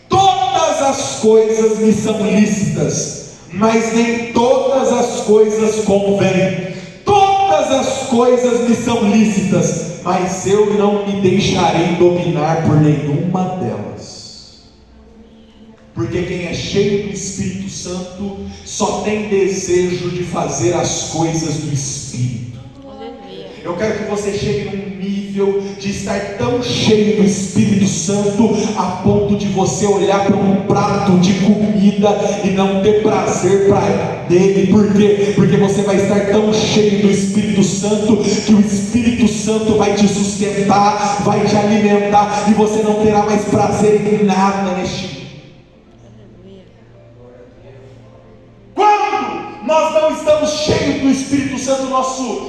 todas as coisas me são lícitas, mas nem todas as coisas convêm. Todas as coisas me são lícitas, mas eu não me deixarei dominar por nenhuma delas. Porque quem é cheio do Espírito Santo só tem desejo de fazer as coisas do Espírito. Eu quero que você chegue num nível de estar tão cheio do Espírito Santo a ponto de você olhar para um prato de comida e não ter prazer dele. Por quê? Porque você vai estar tão cheio do Espírito Santo que o Espírito Santo vai te sustentar, vai te alimentar e você não terá mais prazer em nada neste mundo. Quando nós não estamos cheios do Espírito Santo,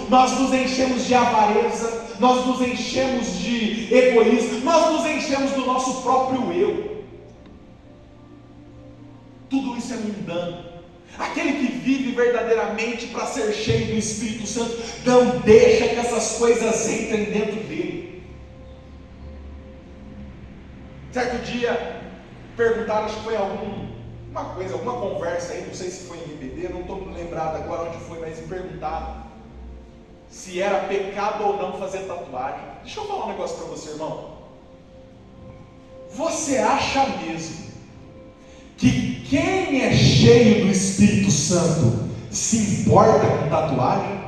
nós nos enchemos de avareza, nós nos enchemos de egoísmo, nós nos enchemos do nosso próprio eu. Tudo isso é mundano. Aquele que vive verdadeiramente para ser cheio do Espírito Santo não deixa que essas coisas entrem dentro dele. Certo dia perguntaram, acho que foi alguma conversa aí, não sei se foi em IBD, não estou lembrado agora onde foi, mas me perguntaram se era pecado ou não fazer tatuagem. Deixa eu falar um negócio para você, irmão. Você acha mesmo que quem é cheio do Espírito Santo se importa com tatuagem?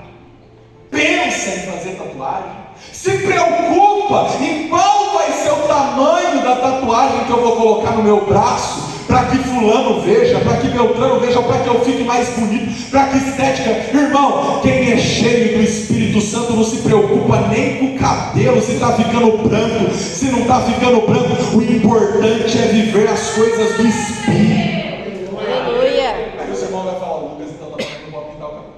Pensa em fazer tatuagem? Se preocupa em qual vai ser o tamanho da tatuagem que eu vou colocar no meu braço, para que fulano veja, para que Beltrano veja, para que eu fique mais bonito, para que estética. Irmão, quem é cheio do Espírito Santo não se preocupa nem com o cabelo, se está ficando branco, se não está ficando branco. O importante é viver as coisas do Espírito. Aleluia. Aí o seu irmão vai falar: Lucas, então não pode pintar o cabelo.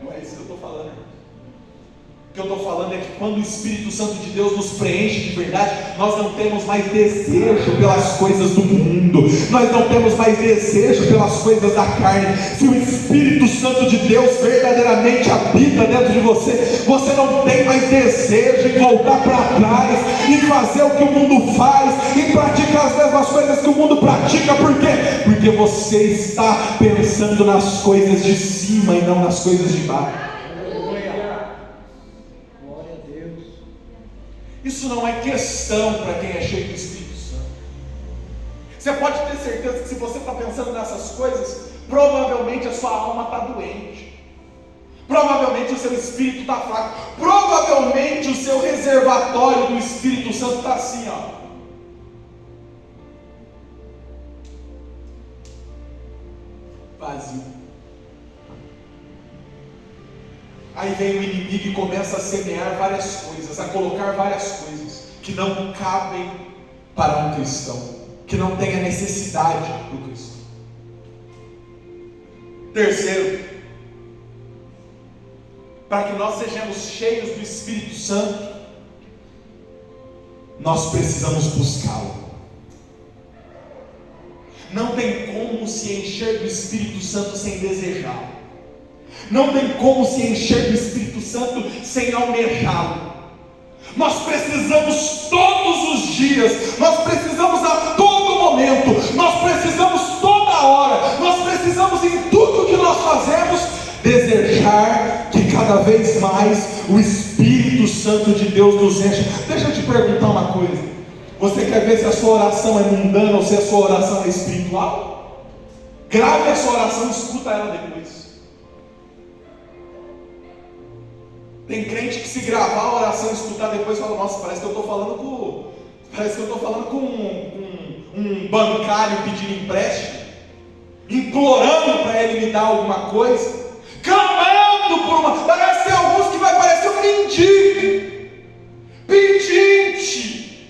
Não é isso que eu estou falando. O que eu estou falando é que quando o Espírito Santo de Deus nos preenche de verdade, nós não temos mais desejo pelas coisas do mundo, nós não temos mais desejo pelas coisas da carne. Se o Espírito Santo de Deus verdadeiramente habita dentro de você, você não tem mais desejo em voltar para trás, em fazer o que o mundo faz, em praticar as mesmas coisas que o mundo pratica. Por quê? Porque você está pensando nas coisas de cima e não nas coisas de baixo. Isso não é questão para quem é cheio do Espírito Santo. Você pode ter certeza que se você está pensando nessas coisas, provavelmente a sua alma está doente, provavelmente o seu espírito está fraco, provavelmente o seu reservatório do Espírito Santo está assim, ó. vazio. Aí vem o inimigo e começa a semear várias coisas, a colocar várias coisas que não cabem para um cristão, que não tem a necessidade do cristão. Terceiro, para que nós sejamos cheios do Espírito Santo, nós precisamos buscá-lo. Não tem como se encher do Espírito Santo sem desejá-lo. Não tem como se encher do Espírito Santo sem almejá-lo. Nós precisamos todos os dias, nós precisamos a todo momento, nós precisamos toda hora, nós precisamos em tudo que nós fazemos desejar que cada vez mais o Espírito Santo de Deus nos encha. Deixa eu te perguntar uma coisa: você quer ver se a sua oração é mundana ou se a sua oração é espiritual? Grave a sua oração e escuta ela depois. Tem crente que se gravar a oração e escutar depois fala: nossa, parece que eu estou falando com um bancário pedindo empréstimo, implorando para ele me dar alguma coisa, clamando por uma. Parece ter alguns que vai parecer um mendigo, pedinte,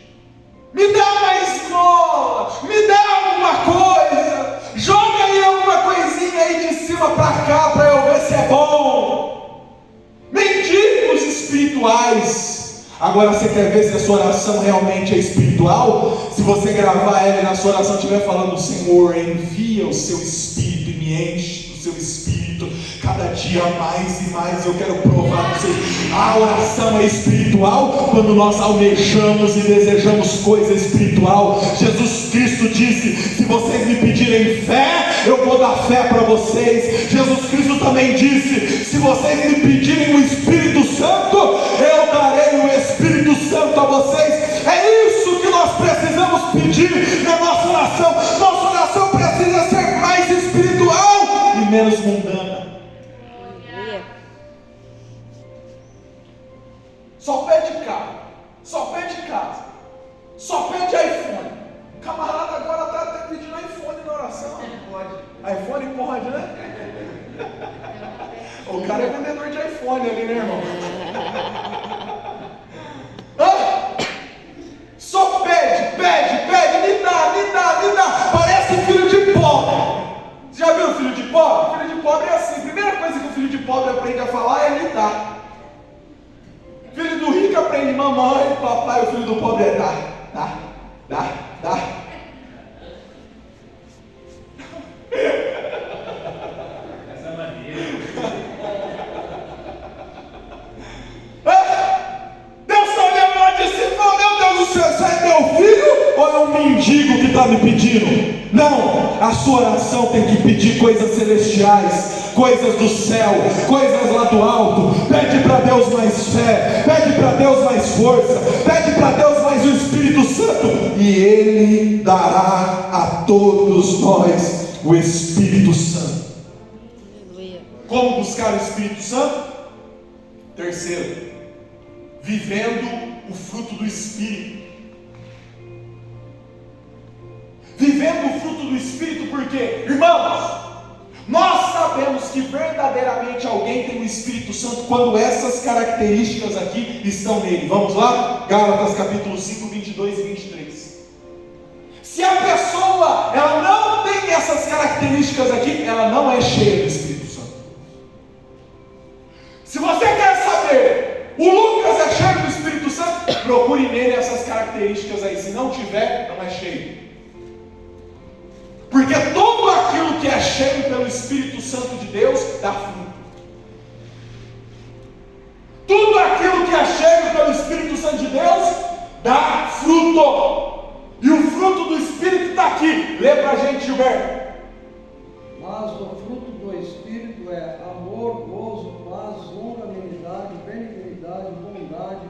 me dá uma esmola, me dá alguma coisa, joga aí alguma coisinha aí de cima para cá para eu ver se é bom. Mendigos espirituais. Agora você quer ver se a sua oração realmente é espiritual? Se você gravar ela e na sua oração estiver falando: Senhor, envia o seu Espírito e me enche do seu Espírito, cada dia mais e mais eu quero provar você. A oração é espiritual quando nós almejamos e desejamos coisa espiritual. Jesus Cristo disse: se vocês me pedirem fé, eu vou dar fé para vocês. Jesus Cristo também disse: se vocês me pedirem o Espírito Santo, eu darei o Espírito Santo a vocês. É isso que nós precisamos pedir na nossa oração. Nossa oração precisa ser mais espiritual e menos mundana. Só pede carro, só pede casa, só pede iPhone. O camarada agora está até pedindo iPhone na oração. Pode. iPhone pode, né? O cara é vendedor de iPhone ali, né, irmão? Só pede, me dá. Parece filho de pobre. Você já viu o filho de pobre? O filho de pobre é assim: a primeira coisa que o filho de pobre aprende a falar é me dá. Filho do rico aprende mamãe, papai. O filho do pobre é dá. Essa maneira. Deus está olhando lá de cima e falou: meu Deus do céu, você é meu filho ou é um mendigo que está me pedindo? Não, a sua oração tem que pedir coisas celestiais, coisas do céu, coisas lá do alto. Pede para Deus mais fé, pede para Deus mais força, pede para Deus mais o Espírito Santo, e Ele dará a todos nós o Espírito Santo. Como buscar o Espírito Santo? Terceiro, vivendo o fruto do Espírito. Vivendo o fruto do Espírito, porque, irmãos, nós sabemos que verdadeiramente alguém tem o Espírito Santo quando essas características aqui estão nele. Vamos lá? Gálatas capítulo 5, 22 e 23. Se a pessoa ela não tem essas características aqui, ela não é cheia do Espírito Santo. Se você quer saber, o Lucas é cheio do Espírito Santo, procure nele essas características aí. Se não tiver, não é cheio. Porque tudo aquilo que é cheio pelo Espírito Santo de Deus dá fruto. Tudo aquilo que é cheio pelo Espírito Santo de Deus dá fruto. E o fruto do Espírito está aqui. Lê para a gente, Gilberto. Mas o fruto do Espírito é amor, gozo, paz, longanimidade, benignidade, bondade,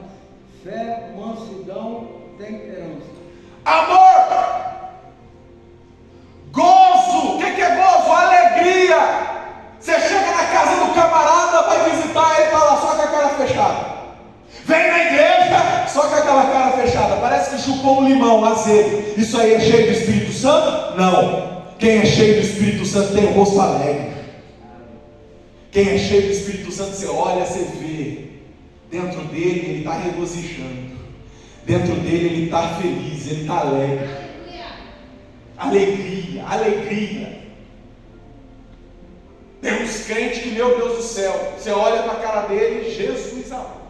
fé, mansidão, temperança. Amor, gozo. O que é gozo? Alegria. Você chega na casa do camarada, vai visitar, ele está lá só com a cara fechada. Vem na igreja, só com aquela cara fechada. Parece que chupou um limão azedo. Isso aí é cheio do Espírito Santo? Não. O Quem é cheio do Espírito Santo tem o rosto alegre. Quem é cheio do Espírito Santo, você olha, você vê, dentro dele ele está regozijando, dentro dele ele está feliz, ele está alegre. Alegria, alegria. Tem uns crentes que, meu Deus do céu, você olha para a cara dele, Jesus amado.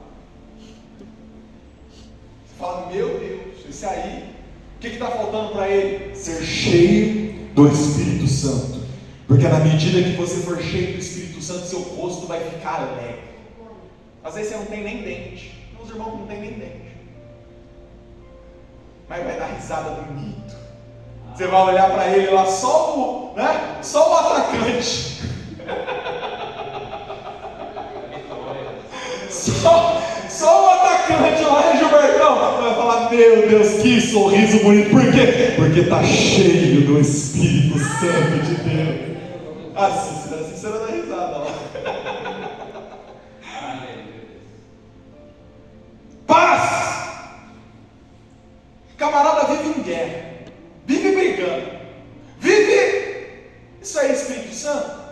Você fala, meu Deus, esse aí, o que está faltando para ele? Ser cheio do Espírito Santo. Porque na medida que você for cheio do Espírito Santo, seu rosto vai ficar alegre. Às vezes você não tem nem dente. Meus irmãos não tem nem dente, mas vai dar risada bonito. Você vai olhar para ele lá, só o atacante. Só o atacante lá, Gilbertão, vai falar, meu Deus, que sorriso bonito. Por quê? Porque está cheio do Espírito Santo de Deus. Assim você vai dar risada lá. Paz! Camarada vive em guerra, vive brigando, vive. Isso aí é Espírito Santo?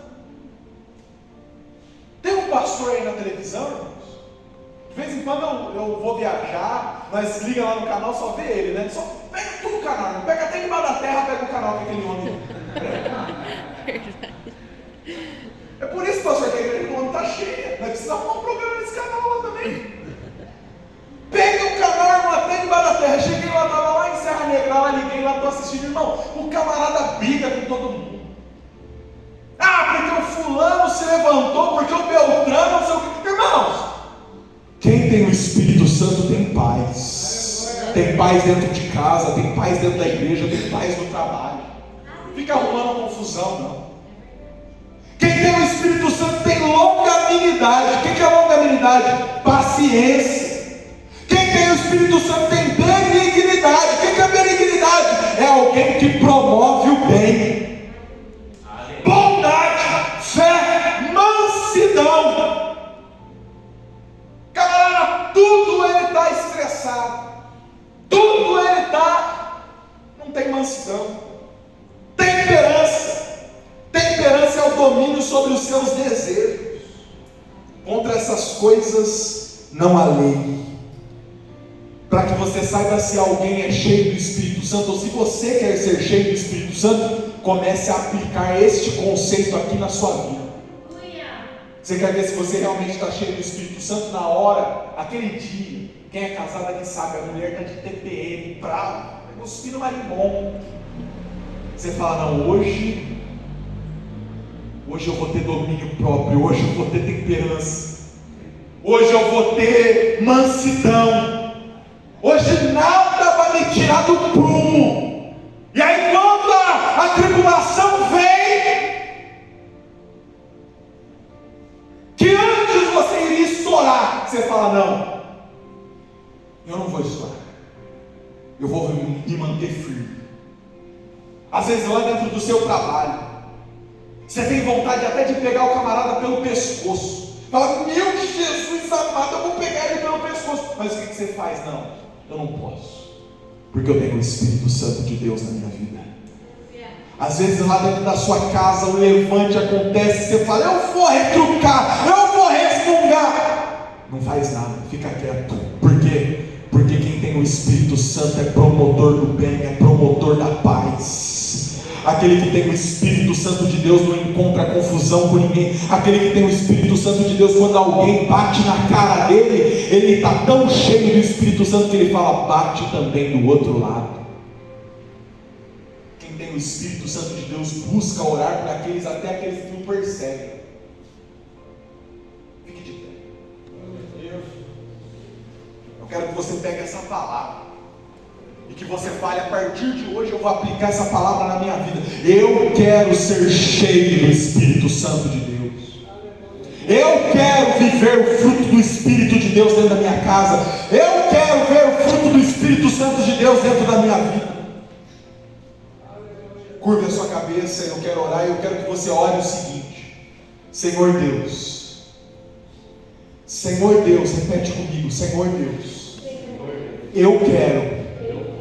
Tem um pastor aí na televisão, irmãos. De vez em quando eu vou viajar, nós liga lá no canal, só vê ele, né? Só pega tudo o canal, não pega até debaixo da terra, pega o canal que aquele homem. É por isso, pastor, que a igreja do homem está cheia. Nós precisamos arrumar um programa nesse canal lá também. Pega o canal, irmão, até debaixo da terra. Cheguei lá, estava lá em Serra Negra, lá liguei lá, estou assistindo, irmão. O camarada briga com todo mundo. Ah, porque o fulano se levantou, porque o Beltrano, não sei o que. Irmãos, quem tem o Espírito Santo tem paz. Tem paz dentro de casa, tem paz dentro da igreja, tem paz no trabalho. Fica arrumando confusão, não. Quem tem o Espírito Santo tem longanimidade. O que é longanimidade? Paciência. Quem tem o Espírito Santo tem benignidade. O que é benignidade? É alguém que promove o bem. Bondade, fé, mansidão. Camarada, tudo ele está estressado, tudo ele está, não tem mansidão. Temperança é o domínio sobre os seus desejos. Contra essas coisas não há lei. Para que você saiba se alguém é cheio do Espírito Santo, ou se você quer ser cheio do Espírito Santo, comece a aplicar este conceito aqui na sua vida. Você quer ver se você realmente está cheio do Espírito Santo na hora, aquele dia? Quem é casado aqui sabe, a mulher está de TPM, bravo, cuspindo marimbondo. Você fala, não, hoje eu vou ter domínio próprio, hoje eu vou ter temperança, hoje eu vou ter mansidão, hoje nada vai me tirar do prumo. E aí quando a tribulação vem, que antes você iria estourar, você fala, não, eu não vou estourar, eu vou me manter firme. Às vezes lá dentro do seu trabalho, você tem vontade até de pegar o camarada pelo pescoço. Fala, meu Jesus amado, eu vou pegar ele pelo pescoço. Mas o que você faz? Não, eu não posso, porque eu tenho o Espírito Santo de Deus na minha vida. Às vezes lá dentro da sua casa o levante acontece, você fala, eu vou retrucar, eu vou resmungar. Não faz nada, fica quieto. Por quê? Porque quem tem o Espírito Santo é promotor do bem, é promotor da paz. Aquele que tem o Espírito Santo de Deus não encontra confusão com ninguém. Aquele que tem o Espírito Santo de Deus, quando alguém bate na cara dele, ele está tão cheio do Espírito Santo que ele fala, bate também do outro lado. Quem tem o Espírito Santo de Deus busca orar por aqueles, até aqueles que o perseguem. Fique de pé. Eu quero que você pegue essa palavra e que você fale, a partir de hoje eu vou aplicar essa palavra na minha vida. Eu quero ser cheio do Espírito Santo de Deus. Eu quero viver o fruto do Espírito de Deus dentro da minha casa. Eu quero ver o fruto do Espírito Santo de Deus dentro da minha vida. Curve a sua cabeça, eu quero orar e eu quero que você ore o seguinte: Senhor Deus, Senhor Deus, repete comigo, Senhor Deus, eu quero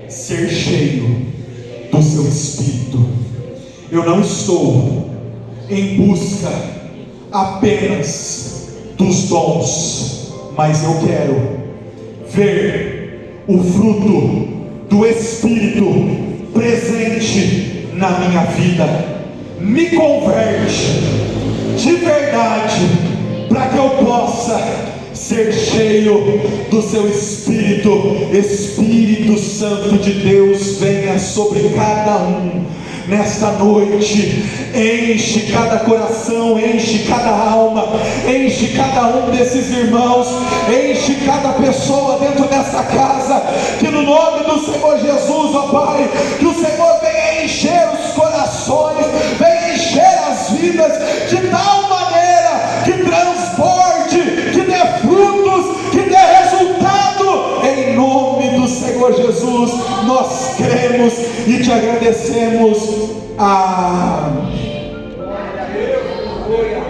ser cheio do seu Espírito. Eu não estou em busca apenas dos dons, mas eu quero ver o fruto do Espírito presente na minha vida. Me converte de verdade, para que eu possa ser cheio do seu Espírito. Espírito Santo de Deus, venha sobre cada um nesta noite, enche cada coração, enche cada alma, enche cada um desses irmãos, enche cada pessoa dentro desta casa, que no nome do Senhor Jesus, ó Pai, que o Senhor venha encher os corações, venha encher as vidas de tal maneira que transporte, que dê frutos, que dê resultado, em nome do Senhor Jesus. Nós cremos e te agradecemos. Amém. Glória a Deus.